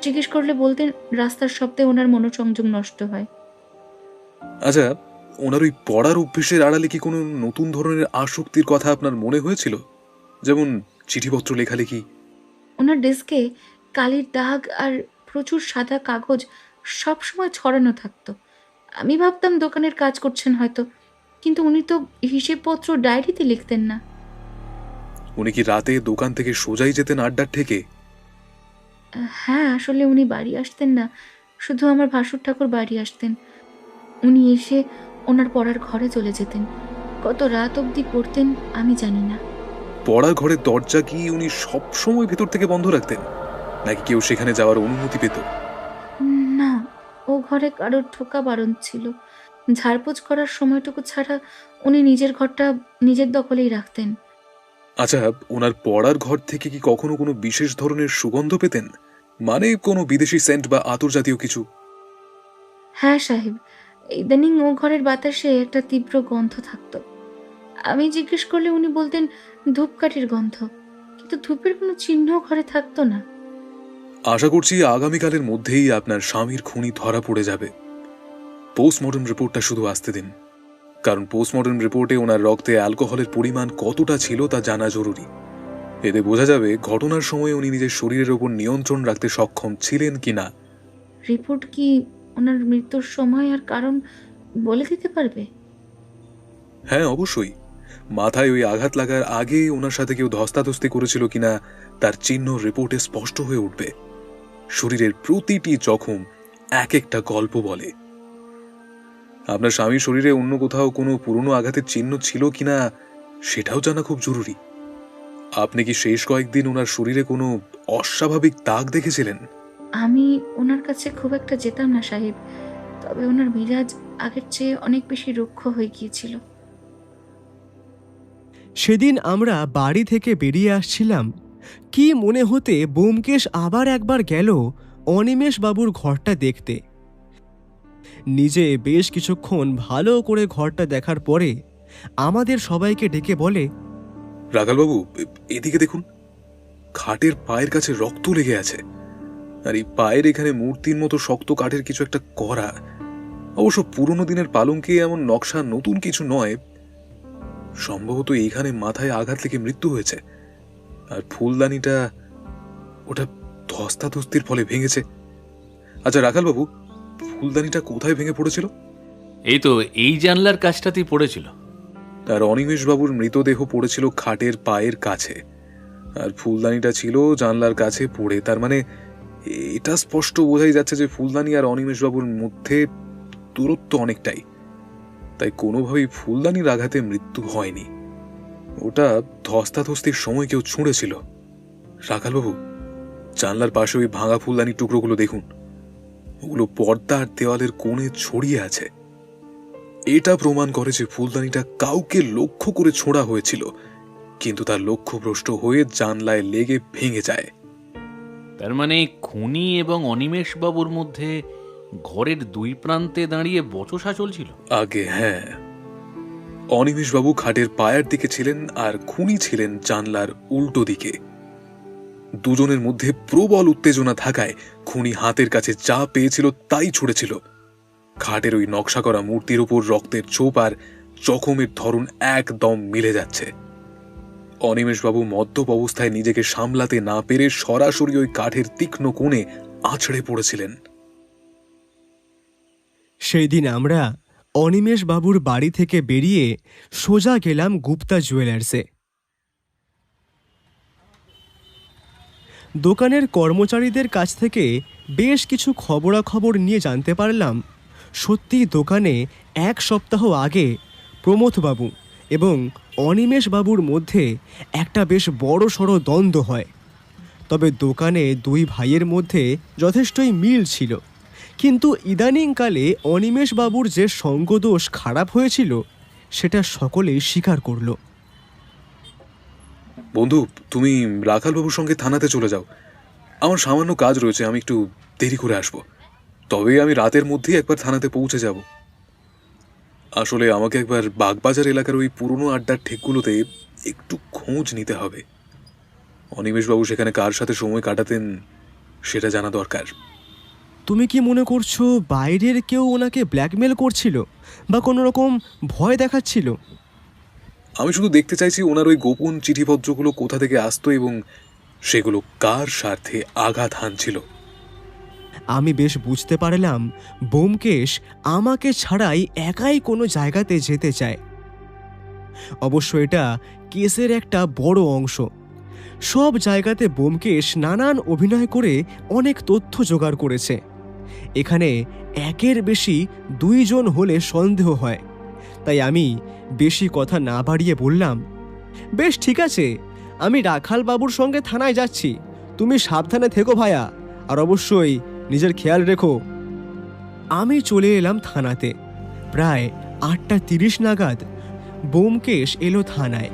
জিজ্ঞেস করলে বলতেন রাস্তার শব্দে ওনার মনোসংযোগ নষ্ট হয়। আচ্ছা, ওনার ওই পড়ার অভ্যেসের আড়ালে কি কোনো নতুন ধরনের আসক্তির কথা আপনার মনে হয়েছিল? যেমন চিঠিপত্র লেখালেখি? ওনার ডেস্কে কালির দাগ আর প্রচুর সাদা কাগজ সব সময় ছড়ানো থাকতো। আমি ভাবতাম দোকানের কাজ করছেন হয়তো, কিন্তু উনি তো হিসেবপত্র ডায়েরিতে লিখতেন না। উনি কি রাতে দোকান থেকে সোজাই যেতেন আড্ডার থেকে? হ্যাঁ, আসলে উনি বাড়ি আসতেন না, শুধু আমার ভাসুর ঠাকুর বাড়ি আসতেন। উনি এসে ওনার পড়ার ঘরে চলে যেতেন। কত রাত অবধি পড়তেন আমি জানি না। পড়ার ঘরের দরজা কি উনি সব সময় ভেতর থেকে বন্ধ রাখতেন, নাকি কেউ সেখানে যাওয়ার অনুমতি পেত? না, ঘরে কারোর ঢোকা বারণ ছিল। ঝাড়পোছ করার সময়টুকু ছাড়া উনি নিজের ঘরটা নিজের দখলেই রাখতেন। আচ্ছা, ওনার পড়ার ঘর থেকে কি কখনো কোনো বিশেষ ধরনের সুগন্ধ পেতেন? মানে কোনো বিদেশি সেন্ট বা আতর জাতীয় কিছু? হ্যাঁ সাহেব, ইদানিং ও ঘরের বাতাসে একটা তীব্র গন্ধ থাকতো। আমি জিজ্ঞেস করলে উনি বলতেন ধূপকাঠির গন্ধ, কিন্তু ধূপের কোনো চিহ্ন ঘরে থাকতো না। আশা করছি আগামীকালের মধ্যেই আপনার স্বামীর খুনি ধরা পড়ে যাবে। পোস্টমর্টম রিপোর্টটা শুধু আসতে দিন, কারণ পোস্টমর্টম রিপোর্টে ওনার রক্তে অ্যালকোহলের পরিমাণ কতটা ছিল তা জানা জরুরি। এতে বোঝা যাবে ঘটনার সময় উনি নিজের শরীরের ওপর নিয়ন্ত্রণ রাখতে সক্ষম ছিলেন কিনা। রিপোর্ট কি ওনার মৃত্যুর সময় আর কারণ বলে দিতে পারবে? হ্যাঁ, অবশ্যই। মাথায় ওই আঘাত লাগার আগে ওনার সাথে কেউ ধস্তাধস্তি করেছিল কিনা তার চিহ্ন রিপোর্টে স্পষ্ট হয়ে উঠবে। শরীরের প্রতিটি জখম এক একটা গল্প বলে। আপনার স্বামীর শরীরে অন্য কোথাও কোনো পুরনো আঘাতের চিহ্ন ছিল কিনা সেটাও জানা খুব জরুরি। আপনি কি শেষ কয়েকদিন ওনার শরীরে কোনো অস্বাভাবিক দাগ দেখেছিলেন? আমি ওনার কাছে খুব একটা যেতাম না সাহেব, তবে ওনার মিজাজ আগের চেয়ে অনেক বেশি রুক্ষ হয়ে গিয়েছিল। সেদিন আমরা বাড়ি থেকে বেরিয়ে আসছিলাম, কি মনে হতে ব্যোমকেশ আবার একবার গেল অনিমেষ বাবুর ঘরটা দেখতে। নিজে বেশ কিছুক্ষণ ভালো করে ঘরটা দেখার পরে আমাদের সবাইকে ডেকে বলে, রাখালবাবু, এদিকে দেখুন, খাটের পায়ের কাছে রক্ত লেগে আছে, আর এই পায়ের এখানে মূর্তির মতো শক্ত কাঠের কিছু একটা করা। অবশ্য পুরনো দিনের পালঙ্কে এমন নকশা নতুন কিছু নয়। সম্ভবত এইখানে মাথায় আঘাত লেগে মৃত্যু হয়েছে। আর ফুলদানিটা, ওটা ধস্তাধস্তির ফলে ভেঙেছে। আচ্ছা রাখালবাবু, ফুলদানিটা কোথায় ভেঙে পড়েছিল? এই তো এই জানলার কাজটাতেই পড়েছিল। আর অনিমেষ বাবুর মৃতদেহ পড়েছিল খাটের পায়ের কাছে, আর ফুলদানিটা ছিল জানলার কাছে পড়ে। তার মানে এটা স্পষ্ট বোঝাই যাচ্ছে যে ফুলদানি আর অনিমেষ বাবুর মধ্যে দূরত্ব অনেকটাই। তাই কোনোভাবেই ফুলদানির আঘাতে মৃত্যু হয়নি, ওটা ধস্তাধস্তির সময় কেউ ছুঁড়েছিল। রাখালবাবু, জানলার পাশে ওই ভাঙা ফুলদানির টুকরোগুলো দেখুন, ওগুলো পর্দা আর দেওয়ালের কোণে ছড়িয়ে আছে। এটা প্রমাণ করে যে ফুলদানিটা কাউকে লক্ষ্য করে ছোঁড়া হয়েছিল, কিন্তু তার লক্ষ্যভ্রষ্ট হয়ে জানলায় লেগে ভেঙে যায়। তার মানে খুনি এবং অনিমেষ বাবুর মধ্যে ঘরের দুই প্রান্তে দাঁড়িয়ে বচসা চলছিল। আগে হ্যাঁ, অনিমেষ বাবু খাটের পায়ের দিকে ছিলেন আর খুনি ছিলেন জানলার উল্টো দিকে। দুজনের মধ্যে প্রবল উত্তেজনা থাকায় খুনি হাতের কাছে যা পেয়েছিল তাই ছুঁড়েছিল। খাটের ওই নকশা করা মূর্তির উপর রক্তের ছোপ আর জখমের ধরন একদম মিলে যাচ্ছে। অনিমেষবাবু মদ্যপ অবস্থায় নিজেকে সামলাতে না পেরে সরাসরি ওই কাঠের তীক্ষ্ণ কোণে আছড়ে পড়েছিলেন। সেই দিন আমরা অনিমেষ বাবুর বাড়ি থেকে বেরিয়ে সোজা গেলাম গুপ্তা জুয়েলার্সে। দোকানের কর্মচারীদের কাছ থেকে বেশ কিছু খবরাখবর নিয়ে জানতে পারলাম, সত্যি দোকানে এক সপ্তাহ আগে প্রমথবাবু এবং অনিমেষ বাবুর মধ্যে একটা বেশ বড়সড় দ্বন্দ্ব হয়। তবে দোকানে দুই ভাইয়ের মধ্যে যথেষ্টই মিল ছিল, কিন্তু ইদানিংকালে অনিমেষ বাবুর যে সঙ্গদোষ খারাপ হয়েছিল সেটা সকলেই স্বীকার করল। বন্ধু, তুমি রাখালবাবুর সঙ্গে থানাতে চলে যাও। আমার সামান্য কাজ রয়েছে, আমি একটু দেরি করে আসব। তবে আমি রাতের মধ্যেই একবার থানাতে পৌঁছে যাব। আসলে আমাকে একবার বাগবাজার এলাকার ওই পুরনো আড্ডার ঠেকগুলোতে একটু খোঁজ নিতে হবে। অনিমেষবাবু সেখানে কার সাথে সময় কাটাতেন সেটা জানা দরকার। তুমি কি মনে করছো বাইরের কেউ ওনাকে ব্ল্যাকমেল করছিল বা কোনো রকম ভয় দেখাচ্ছিল? আমি শুধু দেখতে চাইছি ওনার ওই গোপন চিঠিপত্রগুলো কোথা থেকে আসতো এবং সেগুলো কার স্বার্থে আঘাত হানছিল। আমি বেশ বুঝতে পারলাম ব্যোমকেশ আমাকে ছাড়াই একাই কোনো জায়গাতে যেতে চায়। অবশ্য এটা কেসের একটা বড় অংশ। সব জায়গাতে ব্যোমকেশ নানান অভিনয় করে অনেক তথ্য জোগাড় করেছে। এখানে একের বেশি দুইজন হলে সন্দেহ হয়। তাই আমি বেশি কথা না বাড়িয়ে বললাম, বেশ ঠিক আছে, আমি রাখাল বাবুর সঙ্গে থানায় যাচ্ছি, তুমি সাবধানে থেকো ভায়া, আর অবশ্যই নিজের খেয়াল রেখো। আমি চলে এলাম থানাতে। প্রায় 8:30 নাগাদ ব্যোমকেশ এলো থানায়।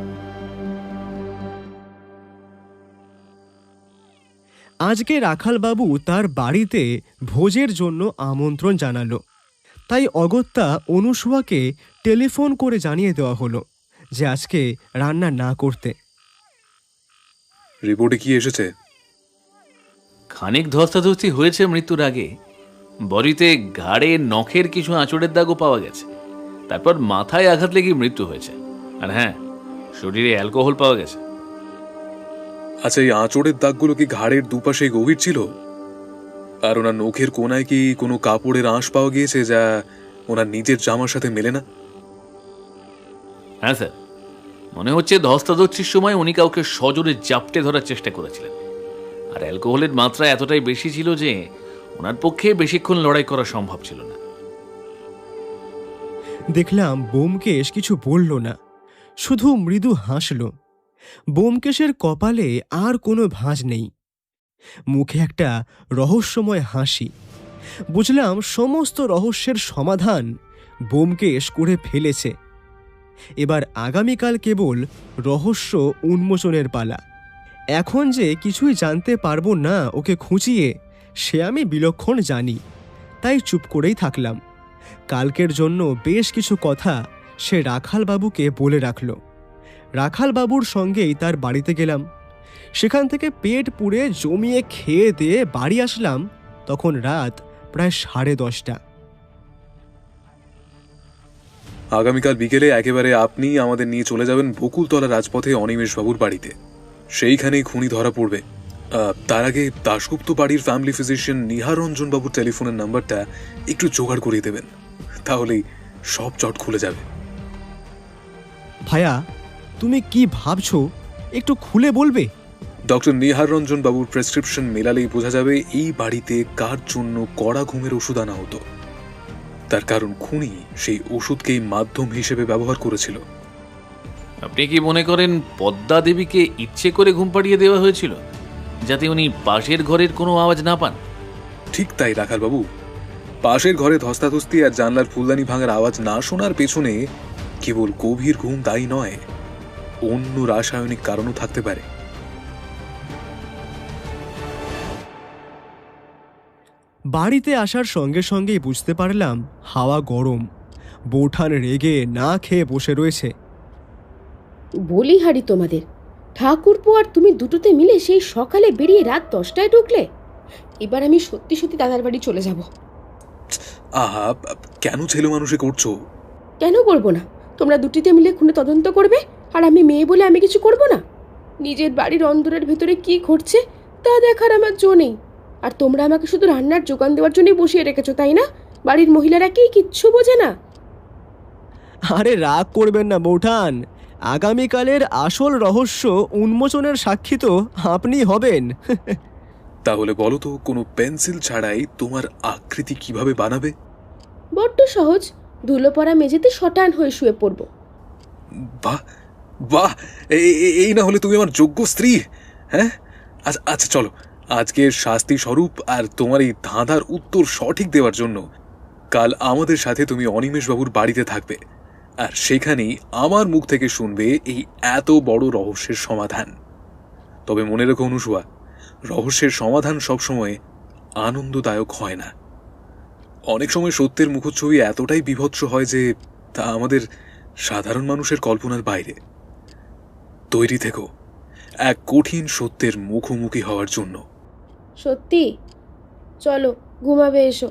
আজকে রাখালবাবু তার বাড়িতে ভোজের জন্য আমন্ত্রণ জানালো, তাই অগত্যা অনুসুয়াকে টেলিফোন করে জানিয়ে দেওয়া হলো যে আজকে রান্না না করতে। রিপোর্টে কি এসেছে? খানিক ধস্তাধস্তি হয়েছে মৃত্যুর আগে। বডিতে ঘাড়ে নখের কিছু আঁচড়ের দাগও পাওয়া গেছে। তারপর মাথায় আঘাত লেগে মৃত্যু হয়েছে। আর হ্যাঁ, শরীরে অ্যালকোহল পাওয়া গেছে। আচ্ছা, এই আঁচড়ের দাগগুলো কি ঘাড়ের দুপাশে গভীর ছিল? আর ওনার নখের কোনায় কি কোনো কাপড়ের আঁশ পাওয়া গিয়েছে যা ওনার নিজের জামার সাথে মেলে না? হ্যাঁ স্যার, মনে হচ্ছে ধস্তাধস্তির সময় উনি কাউকে সজোরে জাপটে ধরার চেষ্টা করেছিলেন। আর অ্যালকোহলের মাত্রা এতটাই বেশি ছিল যে ওনার পক্ষে বেশিক্ষণ লড়াই করা সম্ভব ছিল না। দেখলাম ব্যোমকেশ কিছু বলল না, শুধু মৃদু হাসল। ব্যোমকেশের কপালে আর কোনো ভাঁজ নেই, মুখে একটা রহস্যময় হাসি। বুঝলাম সমস্ত রহস্যের সমাধান ব্যোমকেশ করে ফেলেছে। এবার আগামীকাল কেবল রহস্য উন্মোচনের পালা। এখন যে কিছুই জানতে পারবো না ওকে খুঁচিয়ে, সে আমি বিলক্ষণ জানি, তাই চুপ করেই থাকলাম। কালকের জন্য বেশ কিছু কথা সে রাখালবাবুকে বলে রাখল। রাখালবাবুর সঙ্গেই তার বাড়িতে গেলাম। সেখান থেকে পেট পুড়ে জমিয়ে খেয়ে দিয়ে বাড়ি আসলাম তখন রাত প্রায় 10:30। আগামীকাল বিকেলে একেবারে আপনি আমাদের নিয়ে চলে যাবেন বকুলতলা রাজপথে অনিমেষবাবুর বাড়িতে। সেইখানেই খুনি ধরা পড়বে। তার আগে দাশগুপ্ত বাড়ির ফ্যামিলি ফিজিশিয়ান নিহার রঞ্জন বাবুর টেলিফোনের নাম্বারটা একটু জোগাড় করিয়ে দেবেন, তাহলেই সব চট খুলে যাবে। ভায়া, তুমি কি ভাবছো একটু খুলে বলবে? ডক্টর নিহার রঞ্জন বাবুর প্রেসক্রিপশন মেলালেই বোঝা যাবে এই বাড়িতে কার জন্য কড়া ঘুমের ওষুধ আনা হতো। তার কারণ খুনি সেই ওষুধকেই মাধ্যম হিসেবে ব্যবহার করেছিল। আপনি কি মনে করেন পদ্মা দেবীকে ইচ্ছে করে ঘুম পাড়িয়ে দেওয়া হয়েছিল যাতে উনি পাশের ঘরের কোনো আওয়াজ না পান? ঠিক তাই রাখালবাবু, পাশের ঘরে ধস্তাধস্তি আর জানলার ফুলদানি ভাঙার আওয়াজ না শোনার পেছনে কেবল গভীর ঘুম দায়ী নয়, অন্য রাসায়নিক কারণও থাকতে পারে। বাড়িতে আসার সঙ্গে সঙ্গেই বুঝতে পারলাম হাওয়া গরম। বৌঠান রেগে না খেয়ে বসে রয়েছে। বলি হারি তোমাদের, ঠাকুরপো আর তুমি দুটোতে মিলে সেই সকালে বেরিয়ে রাত 10টায় ঢুকলে। এবার আমি সত্যি সত্যি দাদার বাড়ি চলে যাব। আহা, কেন ছেলে মানুষে করছো? কেন করবো না? তোমরা দুটিতে মিলে খুনে তদন্ত করবে, আর আমি মেয়ে বলে আমি কিছু করব না? নিজের বাড়ির অন্দরের ভেতরে কি ঘটছে তা দেখার আমার জো নেই। আর তোমরা আমাকে শুধু রান্নার যোগান দেওয়ার জন্যই বসিয়ে রেখেছো, তাই না? বাড়ির মহিলারা কি কিচ্ছু বোঝে না? আরে রাগ করবেন না বৌঠান, আগামীকালের আসল রহস্য উন্মোচনের সাক্ষী তো আপনি হবেন। তাহলে বলো তো, কোনো পেন্সিল ছাড়াই তোমার আকৃতি কিভাবে বানাবে? বড্ড সহজ, ধুলো পড়া মেঝেতে শটান হয়ে শুয়ে পড়বো। বাহ বাহ, এই না হলে তুমি আমার যোগ্য স্ত্রী? হ্যাঁ, আচ্ছা আচ্ছা, চলো আজকের শাস্তি স্বরূপ আর তোমার এই ধাঁধার উত্তর সঠিক দেওয়ার জন্য কাল আমাদের সাথে তুমি অনিমেষবাবুর বাড়িতে থাকবে, আর সেখানেই আমার মুখ থেকে শুনবে এই এত বড় রহস্যের সমাধান। তবে মনে রেখো অনুসুয়া, রহস্যের সমাধান সবসময় আনন্দদায়ক হয় না। অনেক সময় সত্যের মুখচ্ছবি এতটাই বিভৎস হয় যে তা আমাদের সাধারণ মানুষের কল্পনার বাইরে। তৈরি থেকো এক কঠিন সত্যের মুখোমুখি হওয়ার জন্য। সত্যি? চলো ঘুমাবে, এসো।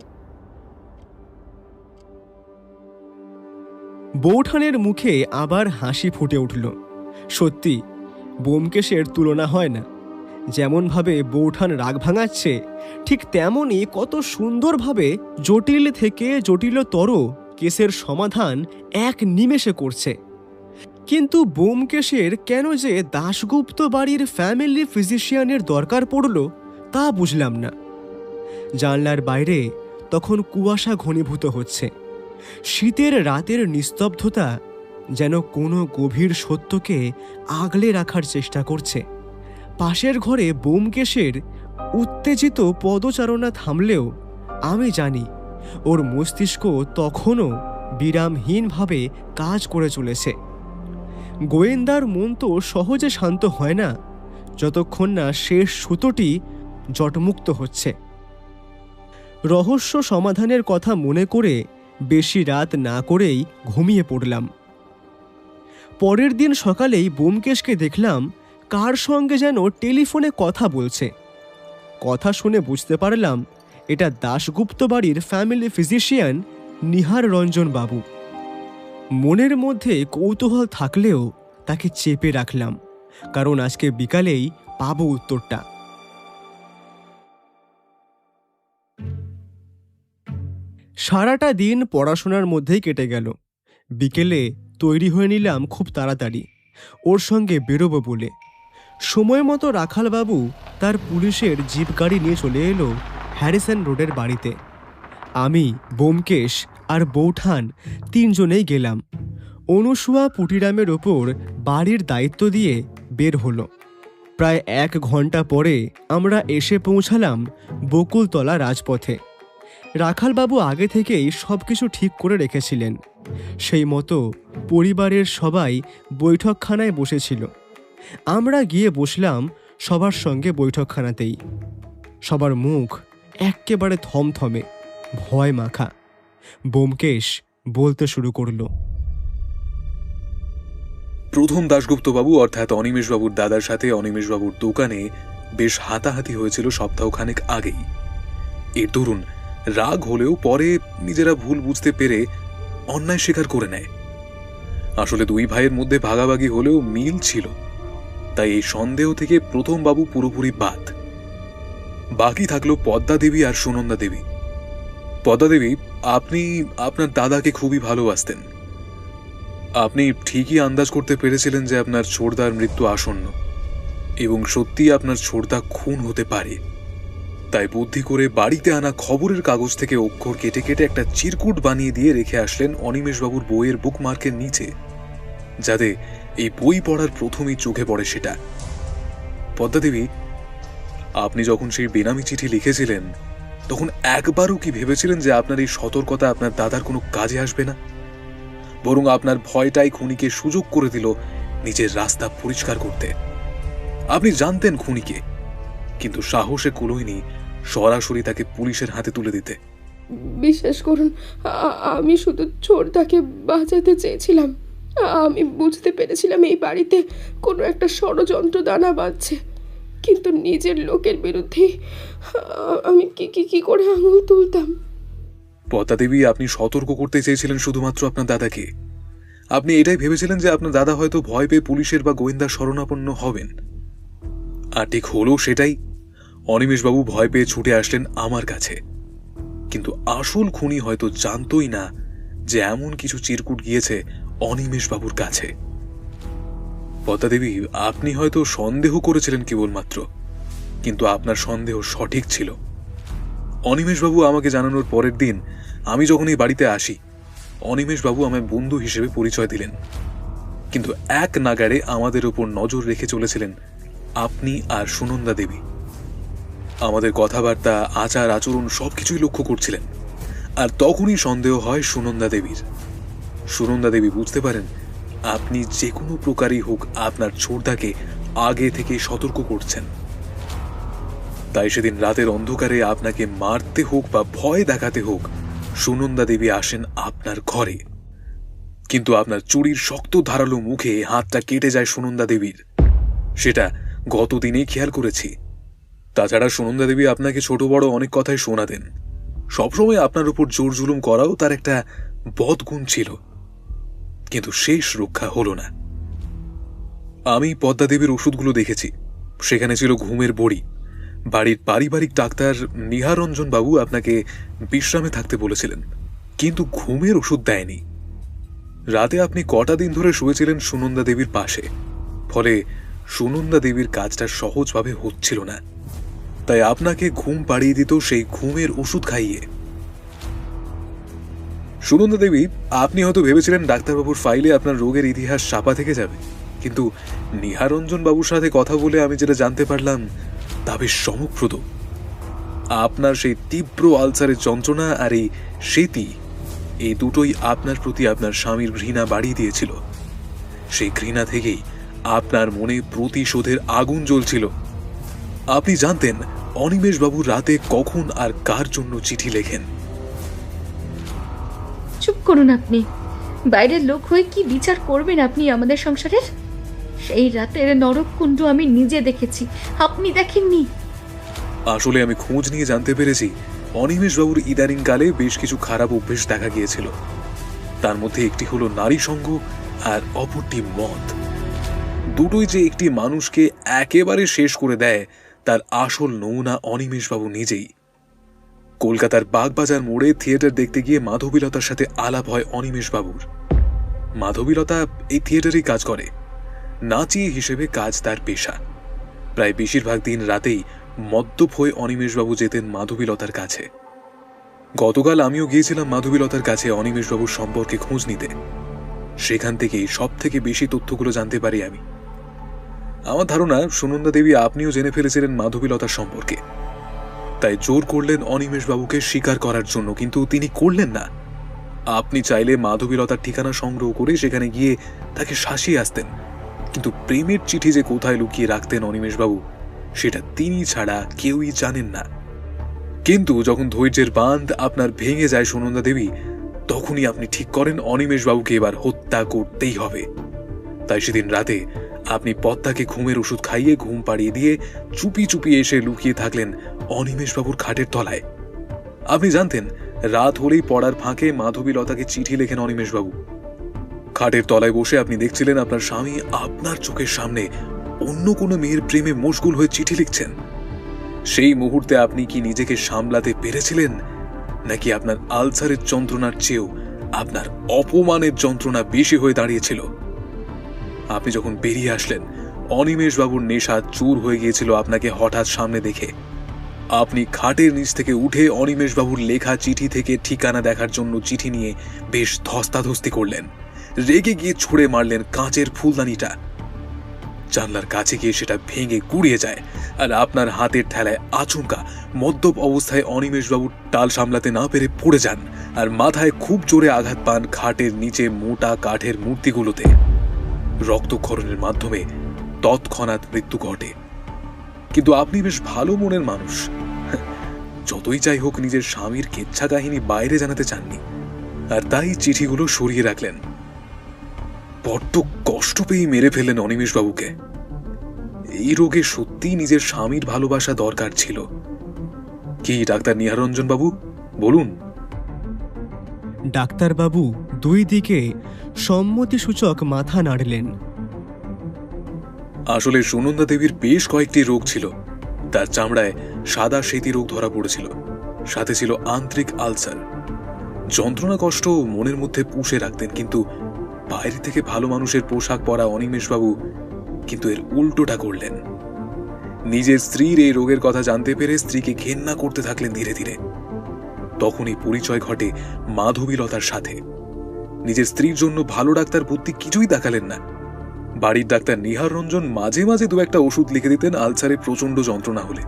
বৌঠানের মুখে আবার হাসি ফুটে উঠল। সত্যি ব্যোমকেশের তুলনা হয় না। যেমনভাবে বৌঠান রাগ ভাঙাচ্ছে, ঠিক তেমনই কত সুন্দরভাবে জটিল থেকে জটিলতর কেসের সমাধান এক নিমেষে করছে। কিন্তু ব্যোমকেশের কেন যে দাশগুপ্ত বাড়ির ফ্যামিলি ফিজিশিয়ানের দরকার পড়ল তা বুঝলাম না। জানলার বাইরে তখন কুয়াশা ঘনীভূত হচ্ছে। শীতের রাতের নিস্তব্ধতা যেন কোনো গভীর সত্যকে আগলে রাখার চেষ্টা করছে। পাশের ঘরে ব্যোমকেশের উত্তেজিত পদচারণা থামলেও আমি জানি ওর মস্তিষ্ক তখনও বিরামহীনভাবে কাজ করে চলেছে। গোয়েন্দার মন তো সহজে শান্ত হয় না যতক্ষণ না শেষ সুতোটি জটমুক্ত হচ্ছে। রহস্য সমাধানের কথা মনে করে বেশি রাত না করেই ঘুমিয়ে পড়লাম। পরের দিন সকালেই ব্যোমকেশকে দেখলাম কার সঙ্গে যেন টেলিফোনে কথা বলছে। কথা শুনে বুঝতে পারলাম এটা দাশগুপ্ত বাড়ির ফ্যামিলি ফিজিশিয়ান নিহার রঞ্জন বাবু। মনের মধ্যে কৌতূহল থাকলেও তাকে চেপে রাখলাম, কারণ আজকে বিকালেই পাবো উত্তরটা। সারাটা দিন পড়াশোনার মধ্যেই কেটে গেল। বিকেলে তৈরি হয়ে নিলাম খুব তাড়াতাড়ি ওর সঙ্গে বেরোবো বলে। সময় মতো রাখালবাবু তার পুলিশের জিপ গাড়ি নিয়ে চলে এলো হ্যারিসন রোডের বাড়িতে। আমি, ব্যোমকেশ আর বৌঠান তিনজনেই গেলাম। অনুসুয়া পুটিরামের ওপর বাড়ির দায়িত্ব দিয়ে বের হলো। প্রায় 1 ঘন্টা পরে আমরা এসে পৌঁছালাম বকুলতলা রাজপথে। রাখালবাবু আগে থেকেই সব কিছু ঠিক করে রেখেছিলেন। সেই মতো পরিবারের সবাই বৈঠকখানায় বসেছিল। আমরা গিয়ে বসলাম সবার সঙ্গে বৈঠকখানাতেই। সবার মুখ এক্কেবারে থমথমে, ভয় মাখা। ব্যোমকেশ বলতে শুরু করলো। প্রথম দাশগুপ্ত বাবু অর্থাৎ অনিমেষবাবুর দাদার সাথে অনিমেষবাবুর দোকানে বেশ হাতাহাতি হয়েছিল সপ্তাহখানেক আগেই। এর দরুন রাগ হলেও পরে নিজেরা ভুল বুঝতে পেরে অন্যায় স্বীকার করে নেয়। আসলে দুই ভাইয়ের মধ্যে ভাগাভাগি হলেও মিল ছিল, তাই এই সন্দেহ থেকে প্রথম বাবু পুরোপুরি বাদ। বাকি থাকলো পদ্মা দেবী আর সুনন্দা দেবী। পদ্মা দেবী, আপনি আপনার দাদাকে খুবই ভালোবাসতেন। আপনি ঠিকই আন্দাজ করতে পেরেছিলেন যে আপনার ছোড়দার মৃত্যু আসন্ন এবং সত্যিই আপনার ছোড়দা খুন হতে পারে। তাই বুদ্ধি করে বাড়িতে আনা খবরের কাগজ থেকে অক্ষর কেটে কেটে একটা চিরকুট বানিয়ে দিয়ে রেখে আসলেন অনিমেষবাবুর বইয়ের বুকমার্কের নিচে, যাতে এই বই পড়ার প্রথমেই চোখে পড়ে সেটা। পদ্মা দেবী, আপনি যখন সেই বেনামি চিঠি লিখেছিলেন তখন একবারও কি ভেবেছিলেন যে আপনার এই সতর্কতা আপনার দাদার কোনো কাজে আসবে না? বরং আপনার ভয়টাই খুনিকে সুযোগ করে দিল নিজের রাস্তা পরিষ্কার করতে। আপনি জানতেন খুনিকে, কিন্তু সাহসে কুলোয়নি সরাসরি তাকে পুলিশের হাতে তুলে দিতে। বিশ্বাস করুন, আমি শুধু ছোটদাকে বাঁচাতে চেয়েছিলাম। আমি বুঝতে পেরেছিলাম এই বাড়িতে কোনো একটা ষড়যন্ত্র দানা বাঁধছে, কিন্তু নিজের লোকের বিরুদ্ধে আমি কি করে আঙুল তুলতাম। পদ্মা দেবী, আপনি সতর্ক করতে চেয়েছিলেন শুধুমাত্র আপনার দাদাকে। আপনি এটাই ভেবেছিলেন যে আপনার দাদা হয়তো ভয় পেয়ে পুলিশের বা গোয়েন্দার শরণাপন্ন হবেন। আর ঠিক হলো সেটাই। অনিমেষবাবু ভয় পেয়ে ছুটে আসলেন আমার কাছে। কিন্তু আসল খুনি হয়তো জানতই না যে এমন কিছু চিরকুট গিয়েছে অনিমেষবাবুর কাছে। পদ্মা দেবী, আপনি হয়তো সন্দেহ করেছিলেন কেবলমাত্র, কিন্তু আপনার সন্দেহ সঠিক ছিল। অনিমেষবাবু আমাকে জানানোর পরের দিন আমি যখন এই বাড়িতে আসি, অনিমেষবাবু আমায় বন্ধু হিসেবে পরিচয় দিলেন, কিন্তু এক নাগাড়ে আমাদের ওপর নজর রেখে চলেছিলেন আপনি আর সুনন্দা দেবী। আমাদের কথাবার্তা, আচার আচরণ সবকিছুই লক্ষ্য করছিলেন। আর তখনই সন্দেহ হয় সুনন্দা দেবীর। সুনন্দা দেবী বুঝতে পারেন আপনি যে কোনো প্রকারই হোক আপনার ছোড়দাকে আগে থেকে সতর্ক করছেন। তাই সেদিন রাতের অন্ধকারে আপনাকে মারতে হোক বা ভয় দেখাতে হোক, সুনন্দা দেবী আসেন আপনার ঘরে। কিন্তু আপনার চুরির শক্ত ধারালো মুখে হাতটা কেটে যায় সুনন্দা দেবীর। সেটা গতদিনেই খেয়াল করেছি। তাছাড়া সুনন্দা দেবী আপনাকে ছোট বড় অনেক কথাই শোনাতেন। সবসময় আপনার উপর জোর জুলুম করাও তার একটা বদগুণ ছিল, কিন্তু শেষ রক্ষা হলো না। আমি পদ্মা দেবীর ওষুধগুলো দেখেছি। সেখানে ছিল ঘুমের বড়ি। বাড়ির পারিবারিক ডাক্তার নিহারঞ্জন বাবু আপনাকে বিশ্রামে থাকতে বলেছিলেন, কিন্তু ঘুমের ওষুধ দেয়নি। রাতে আপনি কটা দিন ধরে শুয়েছিলেন সুনন্দা দেবীর পাশে, ফলে সুনন্দা দেবীর কাজটা সহজভাবে হচ্ছিল না। তাই আপনাকে ঘুম পাড়িয়ে দিত সেই ঘুমের ওষুধ খাইয়ে। সুনন্দা দেবী, আপনি হয়তো ভেবেছিলেন ডাক্তারবাবুর ফাইলে আপনার রোগের ইতিহাস চাপা থেকে যাবে, কিন্তু নিহারঞ্জন বাবুর সাথে কথা বলে আমি যেটা জানতে পারলাম তা বেশ চমকপ্রদ। আপনার সেই তীব্র আলসারের যন্ত্রণা আর এই স্মৃতি, এই দুটোই আপনার প্রতি আপনার স্বামীর ঘৃণা বাড়িয়ে দিয়েছিল। সেই ঘৃণা থেকেই আপনার মনে প্রতিশোধের আগুন জ্বলছিল। আপনি জানতেন অনিমেষ বাবু রাতে কখন আর কার জন্য চিঠি লেখেন। চুপ করুন আপনি। বাইরের লোক হয়ে কি বিচার করবেন আপনি আমাদের সংসারের? সেই রাতের নরককুণ্ড আমি নিজে দেখেছি, আপনি দেখেননি। আসলে আমি খোঁজ নিয়ে জানতে পেরেছি অনিমেষ বাবুর ইদানিং কালে বেশ কিছু খারাপ অভ্যেস দেখা গিয়েছিল। তার মধ্যে একটি হলো নারী সঙ্গ আর অপরটি মদ। দুটোই যে একটি মানুষকে একেবারে শেষ করে দেয় তার আসল নমুনা অনিমেষ বাবু নিজেই। কলকাতার বাগবাজার মোড়ে থিয়েটার দেখতে গিয়ে মাধবীলতার সাথে আলাপ হয় অনিমেষ বাবুর। মাধবীলতা এই থিয়েটারেই কাজ করে, নাচিয়ে হিসেবে কাজ তার পেশা। প্রায় বেশিরভাগ দিন রাতেই মদ্যপ হয়ে অনিমেষবাবু যেতেন মাধবীলতার কাছে। গতকাল আমিও গিয়েছিলাম মাধবীলতার কাছে অনিমেষবাবুর সম্পর্কে খোঁজ নিতে। সেখান থেকেই সব থেকে বেশি তথ্যগুলো জানতে পারি আমি। আমার ধারণা সুনন্দা দেবী আপনিও জেনে ফেলেছিলেন মাধবীলতার সম্পর্কে, তাই জোর করলেন অনিমেষবাবুকে স্বীকার করার জন্য, কিন্তু তিনি করলেন না। আপনি চাইলে মাধবীলতার ঠিকানা সংগ্রহ করে সেখানে গিয়ে তাকে শাসিয়ে আসতেন, কিন্তু প্রেমের চিঠি যে কোথায় লুকিয়ে রাখতেন অনিমেষবাবু সেটা তিনি ছাড়া কেউই জানেন না। কিন্তু যখন ধৈর্যের বাঁধ আপনার ভেঙে যায় সুনন্দা দেবী, তখনই আপনি ঠিক করেন অনিমেষবাবুকে এবার হত্যা করতেই হবে। তাই সেদিন রাতে আপনি পদ্মাকে ঘুমের ওষুধ খাইয়ে ঘুম পাড়িয়ে দিয়ে চুপি চুপি এসে লুকিয়ে থাকলেন অনিমেষবাবুর খাটের তলায়। আপনি জানতেন রাত হলেই পড়ার ফাঁকে মাধবীলতাকে চিঠি লেখেন অনিমেষবাবু। খাটের তলায় বসে আপনি দেখছিলেন আপনার স্বামী আপনার চোখের সামনে অন্য কোনো মেয়ের প্রেমে মশগুল হয়ে চিঠি লিখছেন। সেই মুহূর্তে আপনি কি নিজেকে সামলাতে পেরেছিলেন, নাকি আপনার আলসারের যন্ত্রণার চেয়েও আপনার অপমানের যন্ত্রণা বেশি হয়ে দাঁড়িয়েছিল? আপনি যখন বেরিয়ে আসলেন, অনিমেষবাবুর নেশা চুর হয়ে গিয়েছিল আপনাকে হঠাৎ সামনে দেখে। আপনি খাটের নিচ থেকে উঠে অনিমেষবাবুর লেখা চিঠি থেকে ঠিকানা দেখার জন্য চিঠি নিয়ে বেশ ধস্তাধস্তি করলেন। রেগে গিয়ে ছুঁড়ে মারলেন কাঁচের ফুলদানিটা। জানলার কাছে গিয়ে সেটা ভেঙে গুড়িয়ে যায়, আর আপনার হাতের ঠেলায় আচমকা মদ্যপ অবস্থায় অনিমেষবাবুর টাল সামলাতে না পেরে পড়ে যান, আর মাথায় খুব জোরে আঘাত পান খাটের নিচে মোটা কাঠের মূর্তিগুলোতে। রক্তক্ষরণের মাধ্যমে তৎক্ষণাৎ মৃত্যু ঘটে। কিন্তু আপনি বেশ ভালো মনের মানুষ, যতই যাই হোক নিজের স্বামীর কেচ্ছা কাহিনী বাইরে জানাতে চাননি, আর তাই চিঠিগুলো সরিয়ে রাখলেন। বড্ড কষ্ট পেয়ে মেরে ফেললেন অনিমেষবাবুকে। এই রোগে সত্যিই নিজের স্বামীর ভালোবাসা দরকার ছিল। কি ডাক্তার নিহারঞ্জন বাবু, বলুন। ডাক্তারবাবু দুই দিকে সম্মতিসূচক মাথা নাড়লেন। আসলে সুনন্দা দেবীর বেশ কয়েকটি রোগ ছিল। তার চামড়ায় সাদা সেতি রোগ ধরা পড়েছিল, সাথে ছিল আন্ত্রিক আলসার। যন্ত্রণা কষ্ট মনের মধ্যে পুষে রাখতেন, কিন্তু বাইরে থেকে ভালো মানুষের পোশাক পরা অনিমেষবাবু কিন্তু এর উল্টোটা করলেন। নিজের স্ত্রীর এই রোগের কথা জানতে পেরে স্ত্রীকে ঘেন্না করতে থাকলেন ধীরে ধীরে। তখনই পরিচয় ঘটে মাধবীলতার সাথে। নিজের স্ত্রীর জন্য ভালো ডাক্তার বুদ্ধি কিছুই দেখালেন না। বাড়ির ডাক্তার নিহাররঞ্জন মাঝে মাঝে দু একটা ওষুধ লিখে দিতেন আলসারে প্রচন্ড যন্ত্রণা হলে।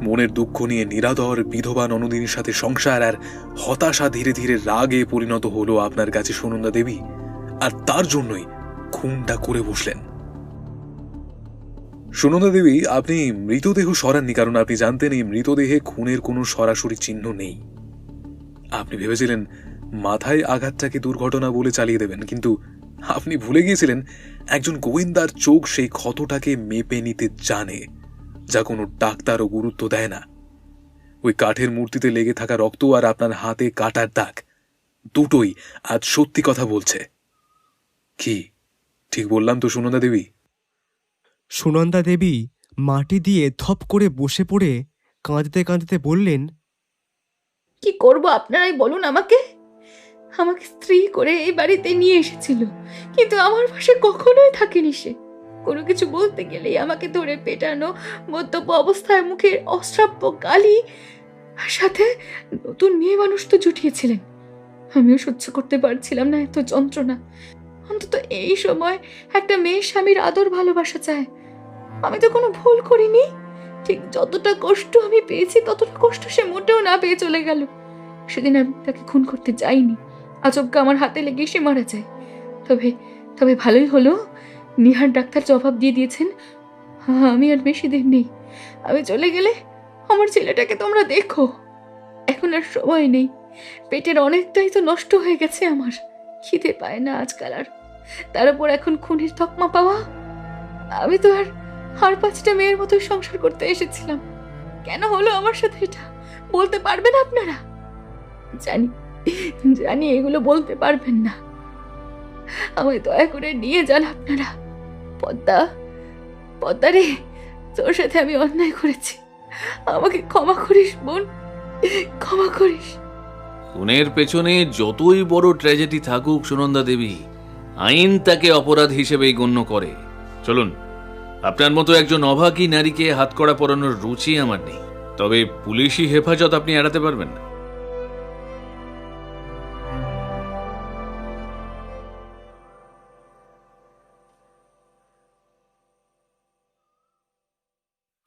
মনের দুঃখ নিয়ে নিরাদর বিধবা ননদিনীর সাথে সংসার আর হতাশা ধীরে ধীরে রাগে পরিণত হলো আপনার কাছে সুনন্দা দেবী, আর তার জন্যই খুনটা করে বসলেন। সুনন্দা দেবী, আপনি মৃতদেহ সরাননি কারণ আপনি জানতেন এই মৃতদেহে খুনের কোনো সরাসরি চিহ্ন নেই। আপনি ভেবেছিলেন মাথায় আঘাতটাকে দুর্ঘটনা বলে চালিয়ে দেবেন, কিন্তু আপনি ভুলে গিয়েছিলেন একজন গোয়েন্দার চোখ সেই ক্ষতটাকে মেপে নিতে জানে, যা কোনো ডাক্তারও গুরুত্ব দেয় না। ওই কাঠের মূর্তিতে লেগে থাকা রক্ত আর আপনার হাতে কাটার দাগ, দুটোই আজ সত্যি কথা বলছে। কি ঠিক বললাম তো সুনন্দা দেবী? সুনন্দা দেবী মাটি দিয়ে ধপ করে বসে পড়ে কাঁদতে কাঁদতে বললেন, কি করব আপনারাই বলুন আমাকে। আমাকে স্ত্রী করে এই বাড়িতে নিয়ে এসেছিল, কিন্তু আমার পাশে কখনোই থাকেনি সে। কোনো কিছু বলতে গেলেই আমাকে ধরে পেটানো, মদ্যপ অবস্থায় মুখের অশ্রাব্য গালি, আর সাথে নতুন মেয়ে মানুষ তো জুটিয়েছিলেন। আমিও সহ্য করতে পারছিলাম না এত যন্ত্রণা। অন্তত এই সময় একটা মেয়ের স্বামীর আদর ভালোবাসা চায়। আমি তো কোনো ভুল করিনি। ঠিক যতটা কষ্ট আমি পেয়েছি ততটা কষ্ট সে মোটেও না পেয়ে চলে গেল। সেদিন আমি তাকে খুন করতে যাইনি, আচমকা আমার হাতে লেগে সে মারা যায়। তবে তবে ভালোই হলো, নিহার ডাক্তার জবাব দিয়ে দিয়েছেন আমি আর বেশি দিন নেই। আমি চলে গেলে আমার ছেলেটাকে তোমরা দেখো। এখন আর সময় নেই, পেটের অনেকটাই তো নষ্ট হয়ে গেছে আমার, খিদে পায় না আজকাল আর। তার উপর এখন খুনির তকমা পাওয়া। আমি তো আর 5টা মেয়ের মতোই সংসার করতে এসেছিলাম। কেন হলো আমার সাথে এটা বলতে পারবেন আপনারা? জানি জানি এগুলো বলতে পারবেন না, আমায় দয়া করে নিয়ে যান আপনারা। পদ্মা, পদ্মা রে, তোর সাথে আমি অন্যায় করেছি, আমাকে ক্ষমা করিস বোন, ক্ষমা করিস। খুনের পেছনে যতই বড় ট্র্যাজেডি থাকুক সুনন্দা দেবী, আইন তাকে অপরাধ হিসেবেই গণ্য করে। চলুন, আপনার মতো একজন অভাগী নারীকে হাতকড়া পরানোর রুচি আমার নেই, তবে পুলিশি হেফাজত আপনি এড়াতে পারবেন না।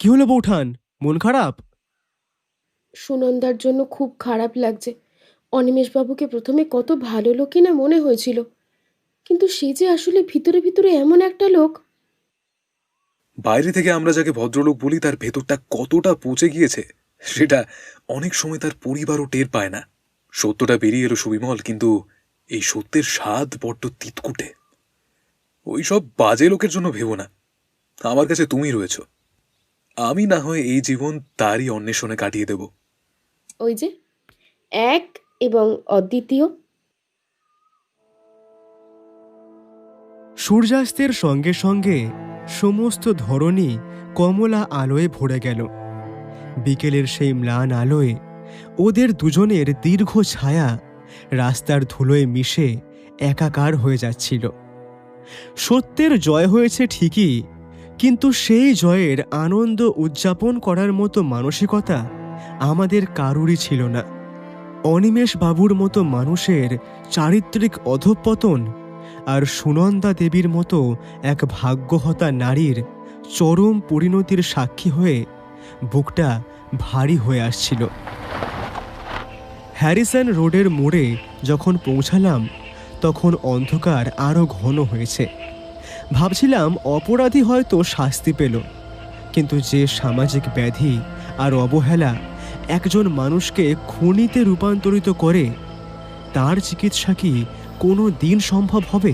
কি হলো বৌঠান, মন খারাপ? সুনন্দার জন্য খুব খারাপ লাগছে। অনিমেষবাবুকে প্রথমে কত ভালো লোকই না মনে হয়েছিল, কিন্তু সে যে আসলে ভিতরে ভিতরে এমন একটা লোক। বাইরে থেকে আমরা যাকে ভদ্রলোক বলি, তার ভেতরটা কতটা পচে গিয়েছে সেটা অনেক সময় তার পরিবারও টের পায় না। সত্যটা বেরিয়ে এলো সুবিমল, কিন্তু এই সত্যের স্বাদ বড্ড তিতকুটে। ওইসব বাজে লোকের জন্য ভেবো না, আমার কাছে তুমি রয়েছো। আমি না হয় এই জীবন তারই অন্বেষণে কাটিয়ে দেব। ওই যে এক এবং অদ্বিতীয়। সূর্যাস্তের সঙ্গে সঙ্গে সমস্ত ধরনী কমলা আলোয় ভরে গেল। বিকেলের সেই ম্লান আলোয় ওদের দুজনের দীর্ঘ ছায়া রাস্তার ধুলোয় মিশে একাকার হয়ে যাচ্ছিল। সত্যের জয় হয়েছে ঠিকই, কিন্তু সেই জয়ের আনন্দ উদযাপন করার মতো মানসিকতা আমাদের কারুরই ছিল না। অনিমেষ বাবুর মতো মানুষের চারিত্রিক অধঃপতন আর সুনন্দা দেবীর মতো এক ভাগ্যহতা নারীর চরম পরিণতির সাক্ষী হয়ে বুকটা ভারী হয়ে আসছিল। হ্যারিসন রোডের মোড়ে যখন পৌঁছালাম, তখন অন্ধকার আরও ঘন হয়েছে। ভাবছিলাম অপরাধী হয়তো শাস্তি পেল, কিন্তু যে সামাজিক ব্যাধি আর অবহেলা একজন মানুষকে খুনিতে রূপান্তরিত করে, তার চিকিৎসা কি কোনো দিন সম্ভব হবে?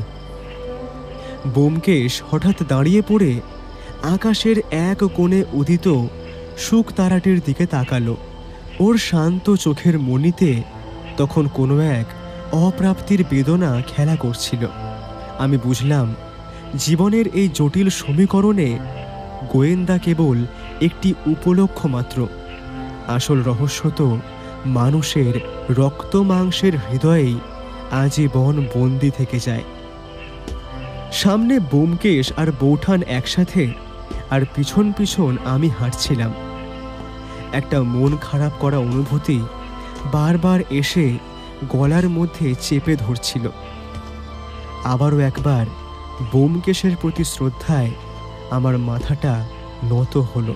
ব্যোমকেশ হঠাৎ দাঁড়িয়ে পড়ে আকাশের এক কোণে উদিত শুক তারাটির দিকে তাকালো। ওর শান্ত চোখের মণিতে তখন কোনো এক অপ্রাপ্তির বেদনা খেলা করছিল। আমি বুঝলাম, জীবনের এই জটিল সমীকরণে গোয়েন্দা কেবল একটি উপলক্ষ মাত্র। আসল রহস্য তো মানুষের রক্ত মাংসের হৃদয়েই আজীবন বন্দি থেকে যায়। সামনে ব্যোমকেশ আর বৌঠান একসাথে, আর পিছন পিছন আমি হাঁটছিলাম। একটা মন খারাপ করা অনুভূতি বারবার এসে গলার মধ্যে চেপে ধরছিল। আবারও একবার ব্যোমকেশের প্রতি শ্রদ্ধায় আমার মাথাটা নত হলো।